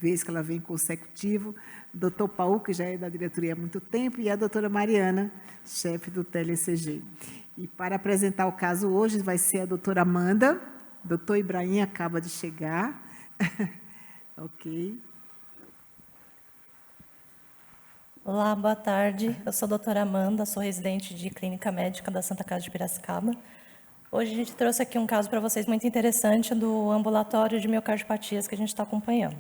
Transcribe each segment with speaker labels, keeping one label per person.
Speaker 1: vez que ela vem consecutivo, doutor Paulo, que já é da diretoria há muito tempo, e a doutora Mariana, chefe do TLCG. E para apresentar o caso hoje vai ser a doutora Amanda, doutor Ibrahim acaba de chegar. Ok.
Speaker 2: Olá, boa tarde. Eu sou a doutora Amanda, sou residente de Clínica Médica da Santa Casa de Piracicaba. Hoje a gente trouxe aqui um caso para vocês muito interessante do ambulatório de miocardiopatias que a gente está acompanhando.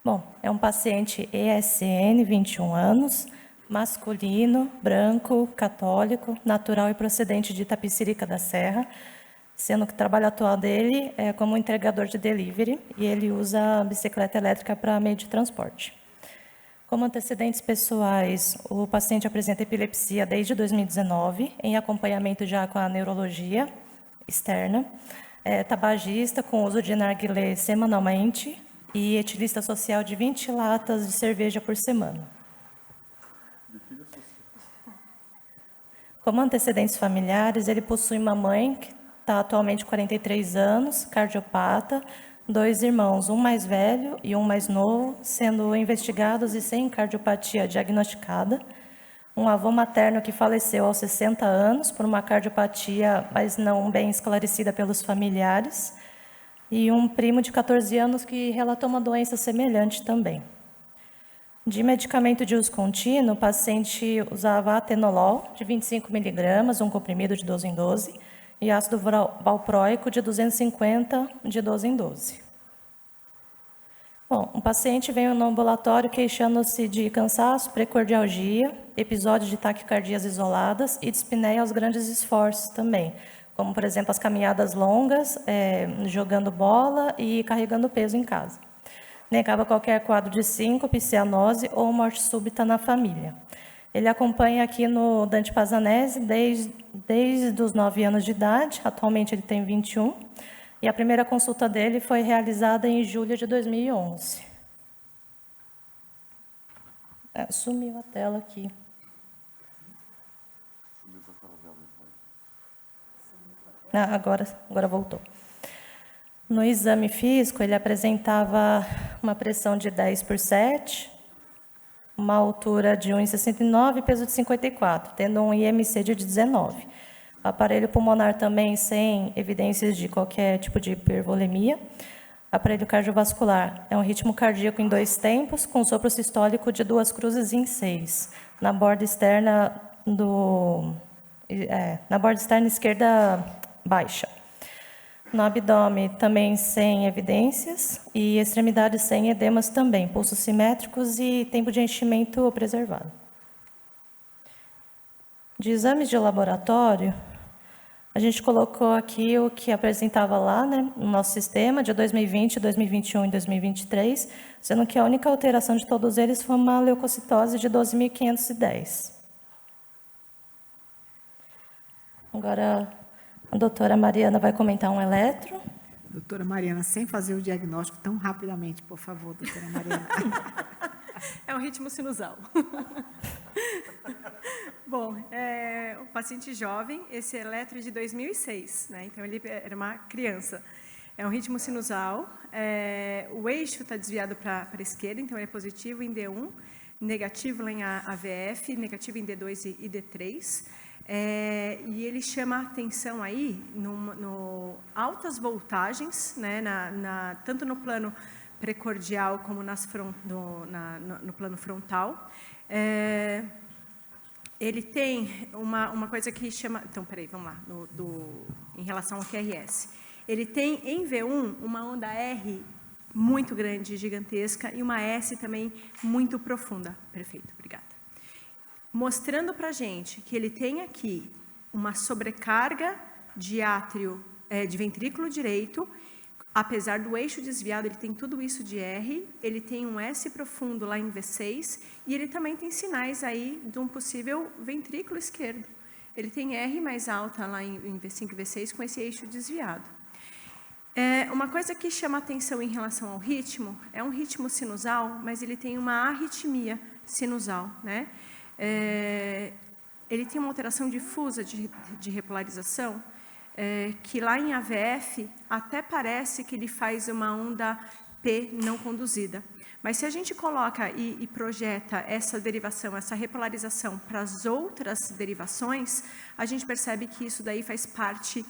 Speaker 2: Bom, é um paciente ESN, 21 anos, masculino, branco, católico, natural e procedente de Itapecerica da Serra, sendo que o trabalho atual dele é como entregador de delivery e ele usa a bicicleta elétrica para meio de transporte. Como antecedentes pessoais, o paciente apresenta epilepsia desde 2019, em acompanhamento já com a neurologia externa, tabagista com uso de narguilé semanalmente e etilista social de 20 latas de cerveja por semana. Como antecedentes familiares, ele possui uma mãe que está atualmente com 43 anos, cardiopata, 2 irmãos, um mais velho e um mais novo, sendo investigados e sem cardiopatia diagnosticada. Um avô materno que faleceu aos 60 anos por uma cardiopatia, mas não bem esclarecida pelos familiares. E um primo de 14 anos que relatou uma doença semelhante também. De medicamento de uso contínuo, o paciente usava atenolol de 25 miligramas, um comprimido de 12 em 12, e ácido valproico de 250 de 12 em 12. Bom, um paciente veio no ambulatório queixando-se de cansaço, precordialgia, episódios de taquicardias isoladas e dispneia aos grandes esforços também, como, por exemplo, as caminhadas longas, jogando bola e carregando peso em casa. Negava qualquer quadro de síncope, cianose ou morte súbita na família. Ele acompanha aqui no Dante Pazanese desde os 9 anos de idade, atualmente ele tem 21, e a primeira consulta dele foi realizada em julho de 2011. Sumiu a tela aqui. Agora voltou. No exame físico, ele apresentava uma pressão de 10/7, uma altura de 1,69 e peso de 54, tendo um IMC de 19. O aparelho pulmonar também sem evidências de qualquer tipo de hipervolemia. Aparelho cardiovascular é um ritmo cardíaco em 2 tempos, com sopro sistólico de 2 cruzes em 6, na borda externa esquerda baixa. No abdômen, também sem evidências, e extremidades sem edemas também, pulsos simétricos e tempo de enchimento preservado. De exames de laboratório, a gente colocou aqui o que apresentava lá, né, no nosso sistema, de 2020, 2021 e 2023, sendo que a única alteração de todos eles foi uma leucocitose de 12.510. Agora, a doutora Mariana vai comentar um eletro.
Speaker 1: Doutora Mariana, sem fazer o diagnóstico tão rapidamente, por favor, doutora Mariana.
Speaker 3: É um ritmo sinusal. Bom, o paciente jovem, esse eletro é de 2006, né? Então ele era uma criança. É um ritmo sinusal, o eixo está desviado para a esquerda, então ele é positivo em D1, negativo lá em AVF, negativo em D2 e D3. E ele chama a atenção aí no altas voltagens, né, tanto no plano precordial como no plano frontal. Ele tem uma coisa que chama... Então, peraí, vamos lá, em relação ao QRS. Ele tem em V1 uma onda R muito grande, gigantesca, e uma S também muito profunda. Perfeito, obrigada. Mostrando para a gente que ele tem aqui uma sobrecarga de átrio, de ventrículo direito, apesar do eixo desviado, ele tem tudo isso de R, ele tem um S profundo lá em V6, e ele também tem sinais aí de um possível ventrículo esquerdo. Ele tem R mais alta lá em V5 e V6 com esse eixo desviado. Uma coisa que chama atenção em relação ao ritmo, é um ritmo sinusal, mas ele tem uma arritmia sinusal, né? Ele tem uma alteração difusa de repolarização, que lá em AVF até parece que ele faz uma onda P não conduzida. Mas se a gente coloca e projeta essa derivação, essa repolarização para as outras derivações, a gente percebe que isso daí faz parte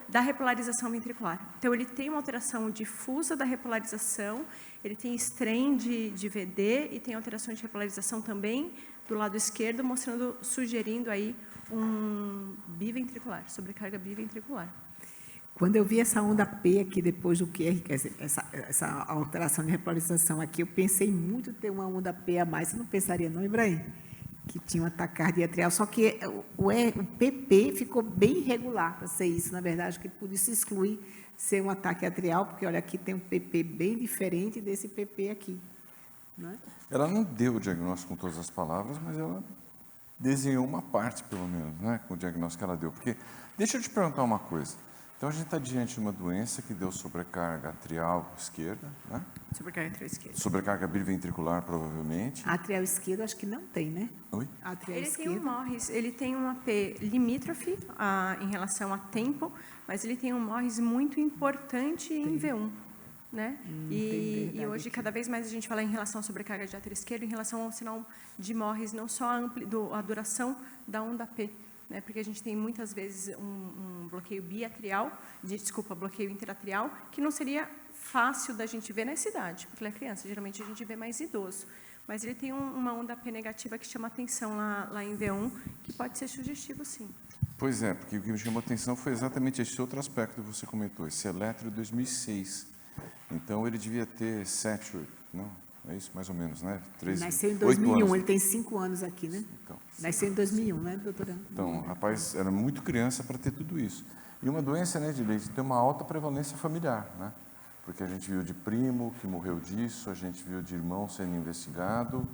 Speaker 3: da repolarização ventricular. Então, ele tem uma alteração difusa da repolarização, ele tem strain de VD e tem alteração de repolarização também do lado esquerdo, sugerindo aí um biventricular, sobrecarga biventricular.
Speaker 1: Quando eu vi essa onda P aqui, depois do QR, quer dizer, essa alteração de repolarização aqui, eu pensei muito em ter uma onda P a mais. Você não pensaria não, Ibrahim? Que tinha um ataque cardíaco, só que o PP ficou bem irregular para ser isso, na verdade, que por isso exclui ser um ataque atrial, porque, olha, aqui tem um PP bem diferente desse PP aqui. Não é?
Speaker 4: Ela não deu o diagnóstico com todas as palavras, mas ela desenhou uma parte, pelo menos, né, com o diagnóstico que ela deu. Porque, deixa eu te perguntar uma coisa. Então, a gente está diante de uma doença que deu sobrecarga atrial esquerda, né?
Speaker 3: Sobrecarga atrial esquerda.
Speaker 4: Sobrecarga biventricular, provavelmente.
Speaker 1: Atrial esquerdo, acho que não tem, né?
Speaker 4: Oi?
Speaker 1: Atrial
Speaker 3: Ele
Speaker 1: esquerdo.
Speaker 3: tem um MORRIS, ele tem um AP limítrofe em relação a tempo, mas ele tem um MORRIS muito importante em V1. Né? E hoje, cada vez mais, a gente fala em relação à sobrecarga de átrio esquerdo, em relação ao sinal de MORRIS, não só a duração da onda P, né? Porque a gente tem muitas vezes um bloqueio bloqueio interatrial, que não seria fácil da gente ver nessa idade, porque ele é criança, geralmente a gente vê mais idoso. Mas ele tem uma onda P negativa que chama atenção lá em V1, que pode ser sugestivo, sim.
Speaker 4: Pois é, porque o que me chamou a atenção foi exatamente esse outro aspecto que você comentou, esse eletro de 2006. Então, ele devia ter 7, 8, não? É isso, mais ou menos, né? 13,
Speaker 1: Nasceu em
Speaker 4: 8
Speaker 1: 2001,
Speaker 4: anos.
Speaker 1: ele tem 5 anos aqui, né?
Speaker 4: Então,
Speaker 1: Nasceu em 2001, né, doutora?
Speaker 4: então, rapaz, era muito criança para ter tudo isso. E uma doença, né, de leite, tem uma alta prevalência familiar, né? Porque a gente viu de primo que morreu disso, a gente viu de irmão sendo investigado,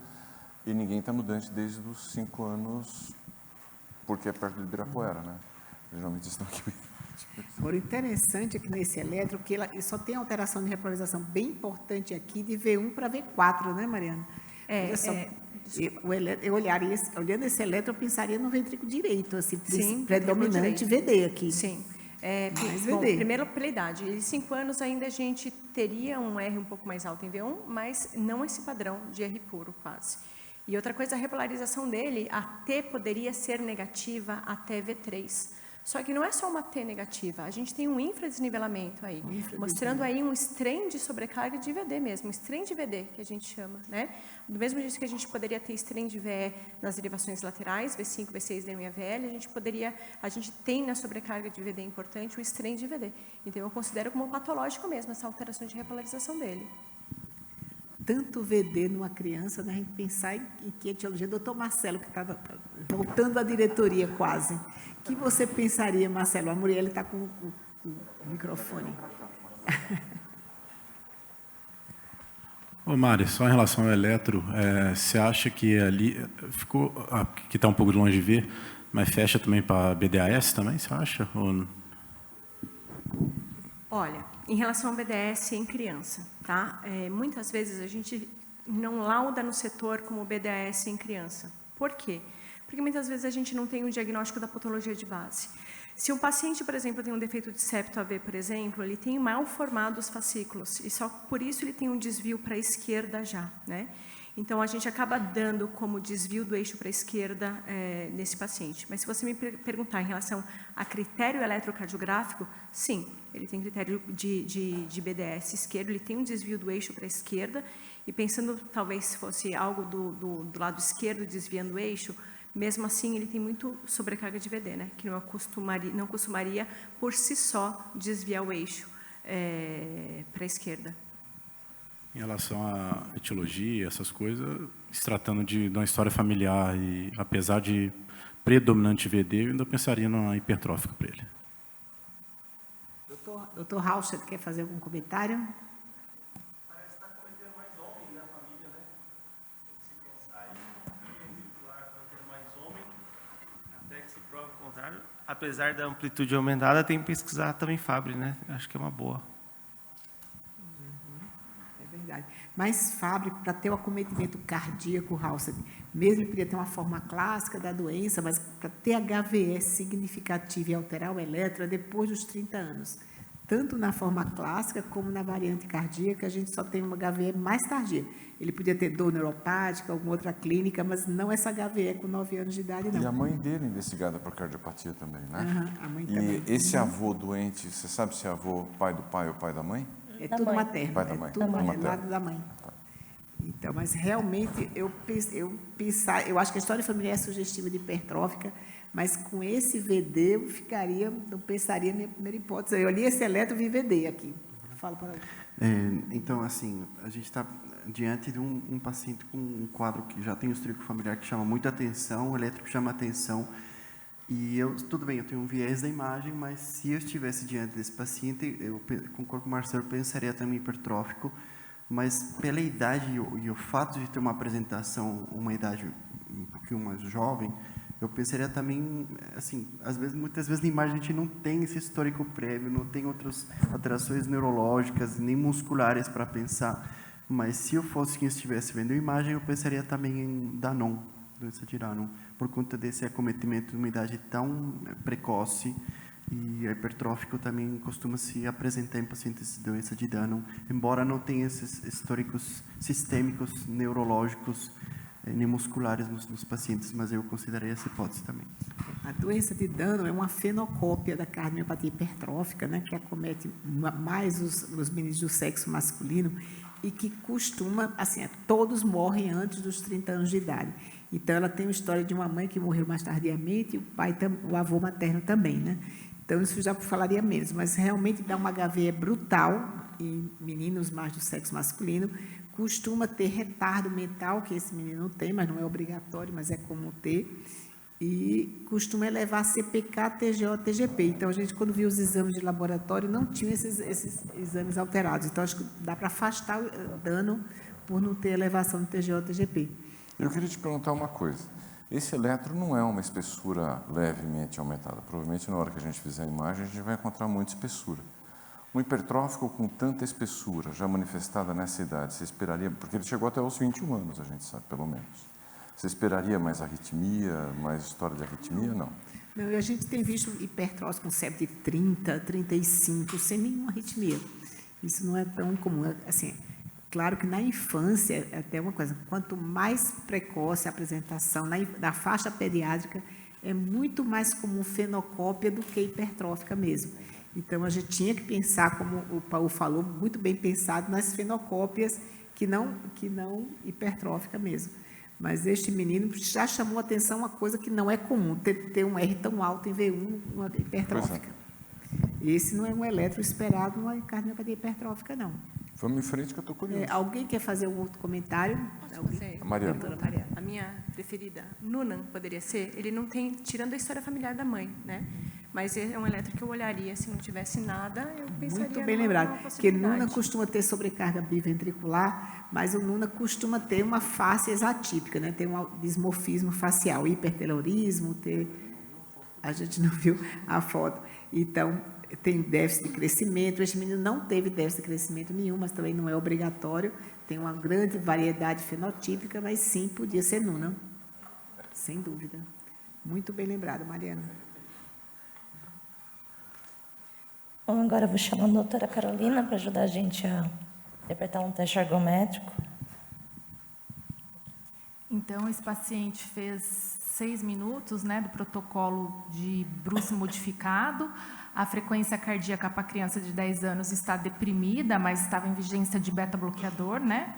Speaker 4: e ninguém está mudante desde os 5 anos, porque é perto de Ibirapuera, né? Geralmente estão aqui.
Speaker 1: Agora, o interessante é que nesse eletro, que ele só tem alteração de repolarização bem importante aqui, de V1 para V4, né, Mariana? Olha só, eu olhando esse eletro, eu pensaria no ventrículo direito, assim,
Speaker 3: Sim,
Speaker 1: predominante VD aqui.
Speaker 3: Sim.
Speaker 1: Mais
Speaker 3: Bom,
Speaker 1: VD.
Speaker 3: primeiro pela idade. Em 5 anos ainda a gente teria um R um pouco mais alto em V1, mas não esse padrão de R puro, quase. E outra coisa, a repolarização dele, a T poderia ser negativa até V3. Só que não é só uma T negativa, a gente tem um infradesnivelamento aí, mostrando aí um strain de sobrecarga de VD mesmo, um strain de VD, que a gente chama, né? Do mesmo jeito que a gente poderia ter strain de VE nas derivações laterais, V5, V6, DM e VL, a gente tem na sobrecarga de VD importante o strain de VD. Então, eu considero como patológico mesmo essa alteração de repolarização dele.
Speaker 1: Tanto VD numa criança, né, a gente pensar em que etiologia. Doutor Marcelo, que estava voltando à diretoria quase. O que você pensaria, Marcelo? A Muriel está com o microfone.
Speaker 5: Ô, Mari, só em relação ao eletro, você acha que ali ficou, que está um pouco longe de ver, mas fecha também para BDAS também, você acha? Ou...
Speaker 3: Olha, em relação ao BDS em criança, tá? Muitas vezes a gente não lauda no setor como BDAS em criança. Por quê? Porque muitas vezes a gente não tem o diagnóstico da patologia de base. Se um paciente, por exemplo, tem um defeito de septo AV, por exemplo, ele tem mal formados fascículos, e só por isso ele tem um desvio para a esquerda já, né? Então, a gente acaba dando como desvio do eixo para a esquerda nesse paciente. Mas se você me perguntar em relação a critério eletrocardiográfico, sim, ele tem critério de BDS esquerdo, ele tem um desvio do eixo para a esquerda, e pensando talvez se fosse algo do lado esquerdo desviando o eixo, mesmo assim ele tem muito sobrecarga de VD, né? Que não costumaria por si só desviar o eixo para a esquerda.
Speaker 5: Em relação à etiologia, essas coisas, se tratando de uma história familiar, e apesar de predominante VD, eu ainda pensaria numa hipertrófica para ele.
Speaker 1: Doutor Rauschert, quer fazer algum comentário?
Speaker 6: Parece que está cometendo mais homem na família, né? Se pensar em vincular cometendo mais homem, até que se prove o contrário. Apesar da amplitude aumentada, tem que pesquisar também Fabry, né? Acho que é uma boa.
Speaker 1: Mas Fabry, para ter o acometimento cardíaco, Haussert, mesmo que podia ter uma forma clássica da doença, mas para ter HVE significativo e alterar o eletro é depois dos 30 anos. tanto na forma clássica como na variante cardíaca, a gente só tem uma HVE mais tardia. Ele podia ter dor neuropática, alguma outra clínica, mas não essa HVE com 9 anos de idade, não.
Speaker 4: E a mãe dele investigada por cardiopatia também, né?
Speaker 1: Aham, a mãe
Speaker 4: E
Speaker 1: também.
Speaker 4: esse avô doente, você sabe se é avô pai do pai ou pai da mãe?
Speaker 1: É
Speaker 2: Da
Speaker 1: tudo
Speaker 2: mãe.
Speaker 1: materno.
Speaker 4: Pai da mãe.
Speaker 1: É tudo
Speaker 4: Da mãe.
Speaker 1: lado da mãe. Então, mas realmente eu acho que a história familiar é sugestiva de hipertrófica, mas com esse VD eu não pensaria na minha primeira hipótese. Eu li esse eletro, vi VD aqui. Fala para ele.
Speaker 7: Então, assim, a gente está diante de um paciente com um quadro que já tem um histórico familiar que chama muita atenção, o eletro que chama atenção. E tudo bem, eu tenho um viés da imagem, mas se eu estivesse diante desse paciente, eu concordo com o Marcelo, eu pensaria também hipertrófico, mas pela idade e o fato de ter uma apresentação, uma idade um pouquinho mais jovem, eu pensaria também, assim, muitas vezes na imagem a gente não tem esse histórico prévio, não tem outras alterações neurológicas, nem musculares para pensar, mas se eu fosse quem estivesse vendo a imagem, eu pensaria também em Danon, doença de Danon, por conta desse acometimento de uma idade tão precoce, e hipertrófico também costuma se apresentar em pacientes de doença de Danon, embora não tenha esses históricos sistêmicos, neurológicos, nem musculares nos pacientes, mas eu consideraria essa hipótese também.
Speaker 1: A doença de Danon é uma fenocópia da cardiomiopatia hipertrófica, né, que acomete mais os meninos do sexo masculino e que costuma, assim, todos morrem antes dos 30 anos de idade. Então, ela tem uma história de uma mãe que morreu mais tardiamente e o avô materno também, né? Então, isso já falaria menos, mas realmente dá uma HVE brutal em meninos mais do sexo masculino, costuma ter retardo mental, que esse menino não tem, mas não é obrigatório, mas é comum ter, e costuma elevar CPK, TGO, TGP. Então, a gente, quando viu os exames de laboratório, não tinha esses exames alterados. Então, acho que dá para afastar o dano por não ter elevação do TGO, TGP.
Speaker 4: Eu queria te perguntar uma coisa. Esse eletro não é uma espessura levemente aumentada. Provavelmente, na hora que a gente fizer a imagem, a gente vai encontrar muita espessura. Um hipertrófico com tanta espessura, já manifestada nessa idade, você esperaria... Porque ele chegou até os 21 anos, a gente sabe, pelo menos. Você esperaria mais arritmia, mais história de arritmia? Não.
Speaker 1: Não, e a gente tem visto hipertrófico com CEP de 30, 35, sem nenhuma arritmia. Isso não é tão comum. Assim, claro que na infância, é até uma coisa, quanto mais precoce a apresentação na faixa pediátrica, é muito mais comum fenocópia do que hipertrófica mesmo. Então, a gente tinha que pensar, como o Paulo falou, muito bem pensado nas fenocópias que não hipertrófica mesmo. Mas este menino já chamou a atenção uma coisa que não é comum, ter um R tão alto em V1, uma hipertrófica. Esse não é um eletro esperado numa cardiomiopatia hipertrófica, não.
Speaker 4: Vamos em frente que eu estou curioso.
Speaker 1: Alguém quer fazer um outro comentário?
Speaker 3: Posso fazer?
Speaker 4: A Mariana.
Speaker 1: Doutora Mariana.
Speaker 3: A minha preferida, Nunan, poderia ser. Ele não tem, tirando a história familiar da mãe, né? Mas é um eletro que eu olharia, se não tivesse nada, eu pensaria
Speaker 1: Muito bem
Speaker 3: numa
Speaker 1: lembrado, porque
Speaker 3: possibilidade.
Speaker 1: Nuna costuma ter sobrecarga biventricular, mas o Nuna costuma ter uma face exatípica, né? Tem um dismorfismo facial, hipertelorismo, a gente não viu a foto. Então, tem déficit de crescimento. Este menino não teve déficit de crescimento nenhum, mas também não é obrigatório. Tem uma grande variedade fenotípica, mas sim, podia ser Nuna, sem dúvida. Muito bem lembrado, Mariana.
Speaker 2: Bom, agora eu vou chamar a doutora Carolina para ajudar a gente a interpretar um teste ergométrico.
Speaker 8: Então, esse paciente fez 6 minutos, né, do protocolo de Bruce modificado. A frequência cardíaca para a criança de 10 anos está deprimida, mas estava em vigência de beta-bloqueador, né?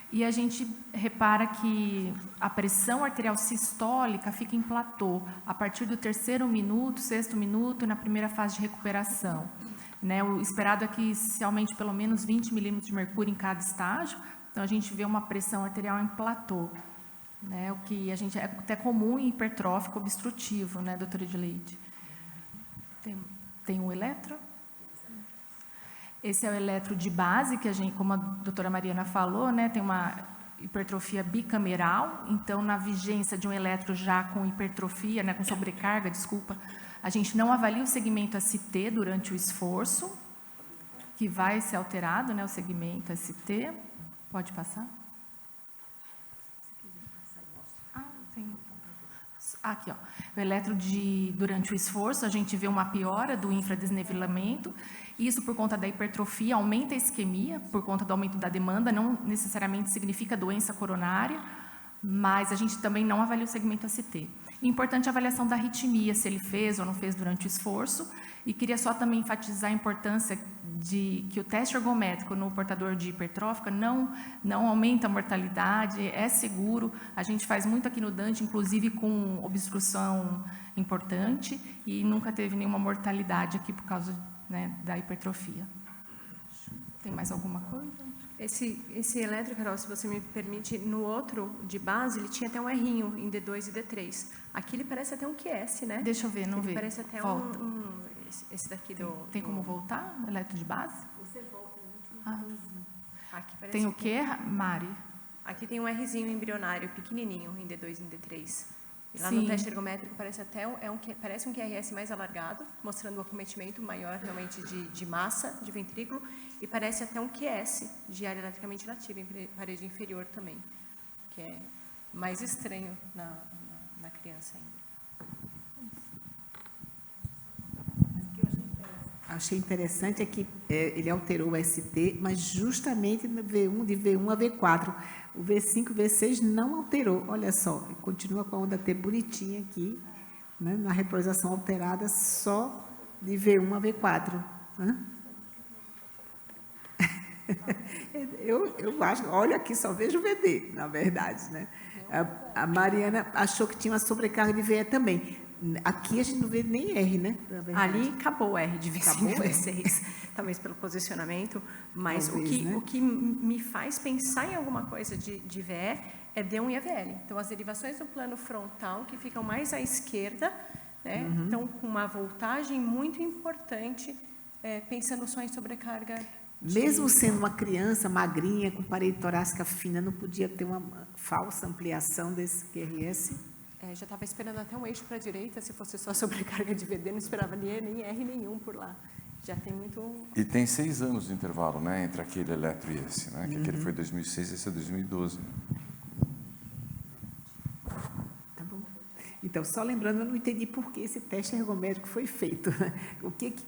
Speaker 8: E a gente repara que a pressão arterial sistólica fica em platô a partir do 3º minuto, 6º minuto, na primeira fase de recuperação. Né, o esperado é que se aumente pelo menos 20 milímetros de mercúrio em cada estágio, então a gente vê uma pressão arterial em platô, né, o que a gente é até comum em hipertrófico obstrutivo, né, doutora Edileide? Tem um eletro? Esse é o eletro de base, que a gente, como a doutora Mariana falou, né, tem uma hipertrofia bicameral, então na vigência de um eletro já com hipertrofia, né, com sobrecarga, desculpa, a gente não avalia o segmento ST durante o esforço, que vai ser alterado, né, o segmento ST. Pode passar? Aqui, ó. O eletro durante o esforço, a gente vê uma piora do infradesnivelamento Isso por conta da hipertrofia, aumenta a isquemia, por conta do aumento da demanda, não necessariamente significa doença coronária, mas a gente também não avalia o segmento ST. Importante a avaliação da arritmia, se ele fez ou não fez durante o esforço. E queria só também enfatizar a importância de que o teste ergométrico no portador de hipertrófica não aumenta a mortalidade, é seguro. A gente faz muito aqui no Dante, inclusive com obstrução importante, e nunca teve nenhuma mortalidade aqui por causa, né, da hipertrofia. Tem mais alguma coisa?
Speaker 3: Esse eletro, Carol, se você me permite, no outro de base, ele tinha até um errinho em D2 e D3. Aqui ele parece até um QS, né?
Speaker 8: Deixa eu ver, não
Speaker 3: ele
Speaker 8: vi.
Speaker 3: Parece até
Speaker 8: Volta.
Speaker 3: esse daqui
Speaker 8: Tem como voltar? O eletro de base?
Speaker 3: Você volta no último. Aqui parece
Speaker 8: Tem o quê, Mari?
Speaker 3: Aqui tem um Rzinho embrionário, pequenininho, em D2 e em D3. E lá
Speaker 8: Sim.
Speaker 3: no teste ergométrico parece até parece um QRS mais alargado, mostrando o acometimento maior realmente de massa de ventrículo, e parece até um QS de área eletricamente inativa em parede inferior também, que é mais estranho na criança ainda.
Speaker 1: Achei interessante é que ele alterou o ST, mas justamente no V1, de V1 a V4. O V5 e V6 não alterou. Olha só, continua com a onda T bonitinha aqui, né, na repolarização alterada só de V1 a V4. Né? Eu acho, olha aqui, só vejo VD, na verdade. Né? A Mariana achou que tinha uma sobrecarga de VE também. Aqui a gente não vê nem R, né?
Speaker 3: Ali acabou o R de V5 e
Speaker 1: Acabou,
Speaker 3: V6, talvez pelo posicionamento, mas
Speaker 1: Talvez, né?
Speaker 3: o que me faz pensar em alguma coisa de VE é D1 e AVL. Então, as derivações do plano frontal, que ficam mais à esquerda, né, estão com uma voltagem muito importante, pensando só em sobrecarga.
Speaker 1: Mesmo sendo uma criança magrinha, com parede torácica fina, não podia ter uma falsa ampliação desse QRS?
Speaker 3: Já estava esperando até um eixo para a direita, se fosse só sobrecarga de VD, não esperava nem R nenhum por lá. Já tem muito...
Speaker 4: E tem 6 anos de intervalo, né, entre aquele eletro e esse, né? Que aquele foi 2006 e esse é 2012.
Speaker 1: Tá bom. Então, só lembrando, eu não entendi por que esse teste ergométrico foi feito. Né?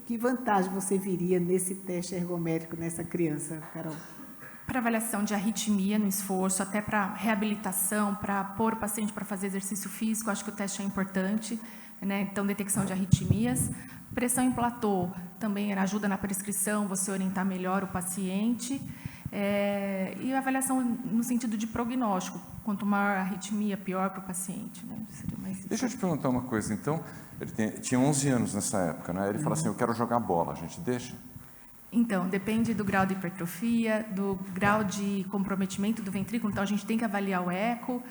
Speaker 1: Que vantagem você viria nesse teste ergométrico nessa criança, Carol?
Speaker 8: Para avaliação de arritmia no esforço, até para reabilitação, para pôr o paciente para fazer exercício físico, acho que o teste é importante, né? Então, detecção de arritmias. Pressão em platô também ajuda na prescrição, você orientar melhor o paciente. E a avaliação no sentido de prognóstico, quanto maior a arritmia, pior para o paciente. Né? Seria mais...
Speaker 4: Deixa eu te perguntar uma coisa, então, ele tinha 11 anos nessa época, né? Ele fala assim, eu quero jogar bola, a gente deixa?
Speaker 8: Então, depende do grau de hipertrofia, do grau de comprometimento do ventrículo, então a gente tem que avaliar o eco.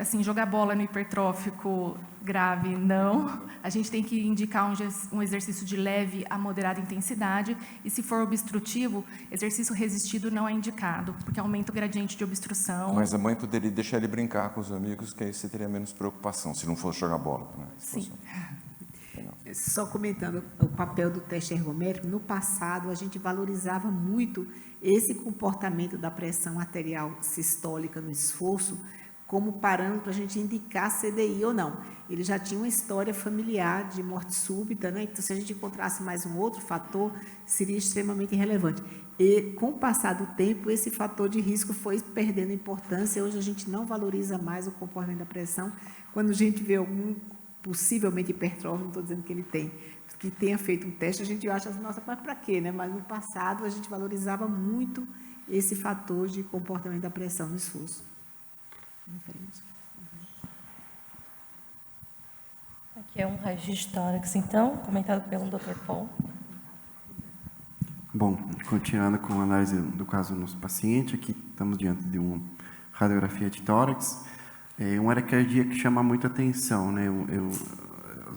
Speaker 8: Assim, jogar bola no hipertrófico grave, não. A gente tem que indicar um exercício de leve a moderada intensidade, e se for obstrutivo, exercício resistido não é indicado, porque aumenta o gradiente de obstrução.
Speaker 4: Mas a mãe poderia deixar ele brincar com os amigos, que aí você teria menos preocupação, se não fosse jogar bola. Né?
Speaker 8: Sim.
Speaker 1: Só comentando o papel do teste ergométrico, no passado a gente valorizava muito esse comportamento da pressão arterial sistólica no esforço como parâmetro para a gente indicar CDI ou não. Ele já tinha uma história familiar de morte súbita, né? Então, se a gente encontrasse mais um outro fator, seria extremamente relevante. E, com o passar do tempo, esse fator de risco foi perdendo importância. Hoje, a gente não valoriza mais o comportamento da pressão. Quando a gente vê algum possivelmente hipertrófico, não estou dizendo que ele tem, que tenha feito um teste, a gente acha, nossa, mas para quê, né? Mas no passado a gente valorizava muito esse fator de comportamento da pressão no esforço.
Speaker 2: Aqui é um raio-x de tórax, então, comentado pelo Dr. Paul.
Speaker 7: Bom, continuando com a análise do caso do nosso paciente, aqui estamos diante de uma radiografia de tórax. Uma área cardíaca que chama muita atenção, né?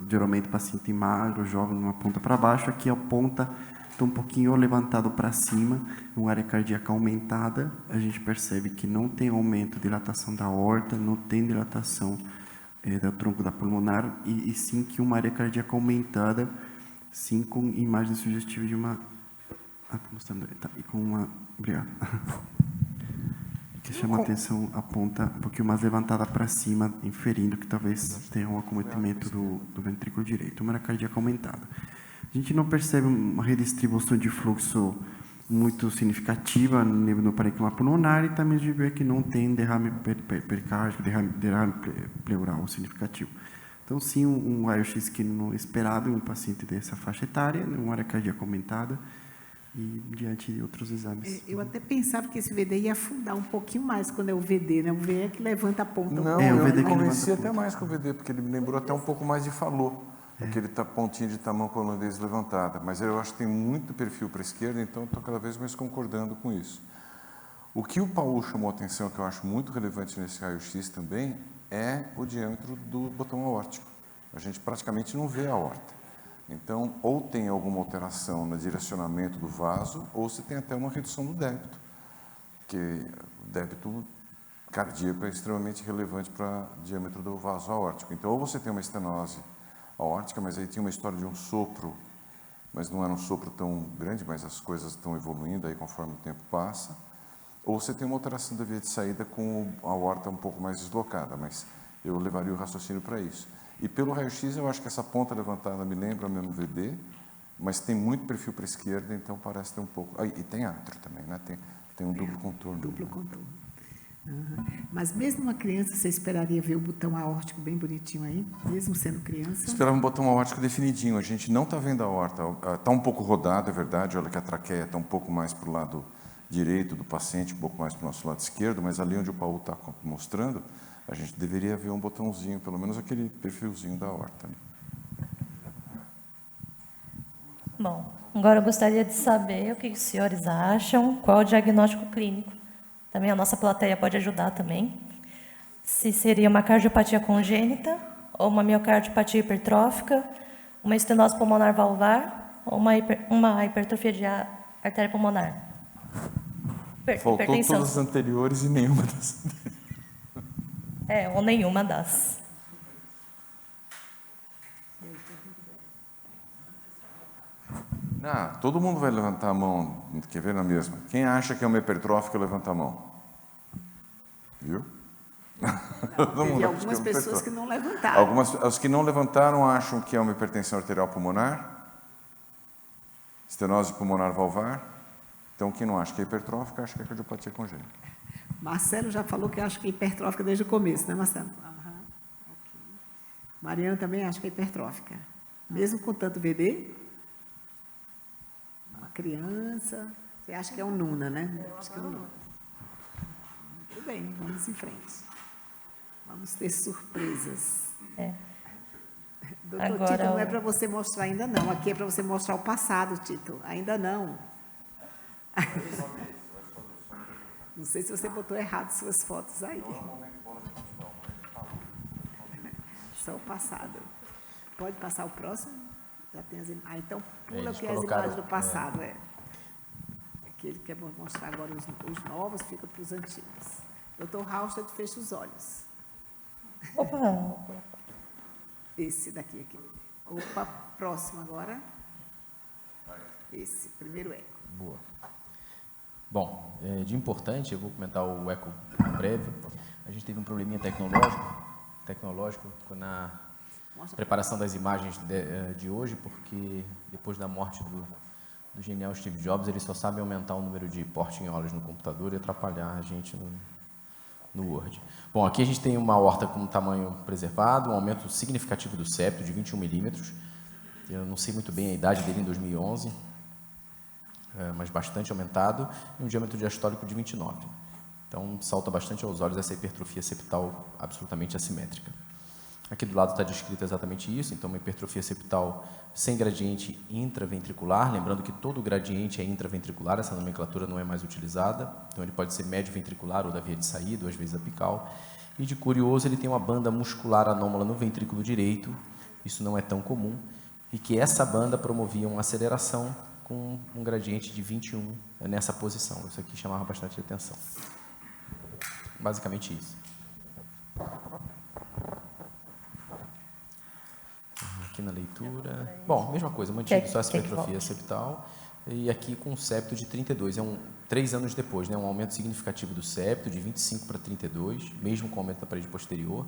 Speaker 7: Geralmente paciente magro, jovem, uma ponta para baixo, aqui a ponta está um pouquinho levantado para cima, uma área cardíaca aumentada, a gente percebe que não tem aumento de dilatação da aorta, não tem dilatação do tronco da pulmonar, e sim que uma área cardíaca aumentada, sim com imagem sugestiva de uma... Ah, está mostrando, tá, e com uma... Obrigado. Que chama a atenção a ponta um pouquinho mais levantada para cima, inferindo que talvez tenha um acometimento do ventrículo direito, uma área cardíaca aumentada. A gente não percebe uma redistribuição de fluxo muito significativa no parênquima pulmonar e também a gente vê que não tem derrame pericárdico, derrame pleural significativo. Então, sim, um raio-x que não esperado em um paciente dessa faixa etária, uma área cardíaca aumentada e diante de outros exames.
Speaker 1: Eu até pensava que esse VD ia afundar um pouquinho mais quando é o VD, né? O VD é que levanta a ponta.
Speaker 4: Não,
Speaker 7: É, o
Speaker 4: eu
Speaker 7: VD
Speaker 4: me
Speaker 7: que
Speaker 4: convenci
Speaker 7: levanta
Speaker 4: até mais com o VD, porque ele me lembrou até um pouco mais de Fallot, aquele pontinho de tamanco holandês levantada. Mas eu acho que tem muito perfil para a esquerda, então estou cada vez mais concordando com isso. O que o Paul chamou a atenção, que eu acho muito relevante nesse raio-x também, é o diâmetro do botão aórtico. A gente praticamente não vê a aorta. Então, ou tem alguma alteração no direcionamento do vaso, ou se tem até uma redução do débito, porque o débito cardíaco é extremamente relevante para o diâmetro do vaso aórtico. Então, ou você tem uma estenose aórtica, mas aí tinha uma história de um sopro, mas não era um sopro tão grande, mas as coisas estão evoluindo aí conforme o tempo passa, ou você tem uma alteração da via de saída com a aorta um pouco mais deslocada, mas eu levaria o raciocínio para isso. E pelo raio-x eu acho que essa ponta levantada me lembra mesmo VD, mas tem muito perfil para a esquerda, então parece ter um pouco... e tem átrio também, né? Tem um duplo contorno.
Speaker 1: Duplo contorno. Uhum. Mas mesmo uma criança, você esperaria ver o botão aórtico bem bonitinho aí, mesmo sendo criança?
Speaker 4: Esperava um botão aórtico definidinho. A gente não está vendo a aorta. Está um pouco rodado, é verdade. Olha que a traqueia está um pouco mais para o lado direito do paciente, um pouco mais para o nosso lado esquerdo, mas ali onde o Paul está mostrando, a gente deveria ver um botãozinho, pelo menos aquele perfilzinho da aorta.
Speaker 2: Bom, agora eu gostaria de saber o que os senhores acham, qual o diagnóstico clínico. Também a nossa plateia pode ajudar também. Se seria uma cardiopatia congênita, ou uma miocardiopatia hipertrófica, uma estenose pulmonar valvar, ou uma hipertrofia de artéria pulmonar.
Speaker 4: Faltou
Speaker 2: Hipertensão.
Speaker 4: todas as anteriores e nenhuma das anteriores.
Speaker 2: Ou nenhuma das.
Speaker 4: Todo mundo vai levantar a mão, quer ver na mesma. Quem acha que é uma hipertrófica, levanta a mão. Viu?
Speaker 1: Teve algumas pessoas que não levantaram.
Speaker 4: Os que não levantaram acham que é uma hipertensão arterial pulmonar, estenose pulmonar valvar. Então, quem não acha que é hipertrófica, acha que é cardiopatia congênita.
Speaker 1: Marcelo já falou que acha que é hipertrófica desde o começo, né, Marcelo? Okay. Mariana também acha que é hipertrófica. Mesmo com tanto VD? Uma criança, você acha que é um Nuna, né? Acho que é um Nuna. Muito bem, vamos em frente. Vamos ter surpresas. Doutor
Speaker 2: Agora,
Speaker 1: Tito, não é para você mostrar ainda não. Aqui é para você mostrar o passado, Tito. Ainda não. Não sei se você botou errado suas fotos aí. Só o passado. Pode passar o próximo? Já tem as imagens. Então, pula que é as imagens do passado. Aquele que quer mostrar agora os novos, fica para os antigos. Doutor Halstead, fecha os olhos.
Speaker 2: Opa!
Speaker 1: Esse daqui. Opa, próximo agora. Esse, primeiro eco.
Speaker 9: Boa. Bom, de importante, eu vou comentar o eco breve. A gente teve um probleminha tecnológico na preparação das imagens de hoje, porque depois da morte do genial Steve Jobs, eles só sabem aumentar o número de portinholas no computador e atrapalhar a gente no Word. Bom, aqui a gente tem uma aorta com tamanho preservado, um aumento significativo do septo de 21 milímetros. Eu não sei muito bem a idade dele em 2011, mas bastante aumentado, e um diâmetro diastólico de 29. Então, salta bastante aos olhos essa hipertrofia septal absolutamente assimétrica. Aqui do lado está descrito exatamente isso, então uma hipertrofia septal sem gradiente intraventricular, lembrando que todo gradiente é intraventricular, essa nomenclatura não é mais utilizada, então ele pode ser médio ventricular ou da via de saída, ou às vezes apical, e de curioso ele tem uma banda muscular anômala no ventrículo direito, isso não é tão comum, e que essa banda promovia uma aceleração com um gradiente de 21 nessa posição, isso aqui chamava bastante atenção. Basicamente isso. Aqui na leitura. Bom, mesma coisa, mantido só essa hipertrofia septal. E aqui com um septo de 32, 3 anos depois, né, um aumento significativo do septo, de 25 para 32, mesmo com o aumento da parede posterior.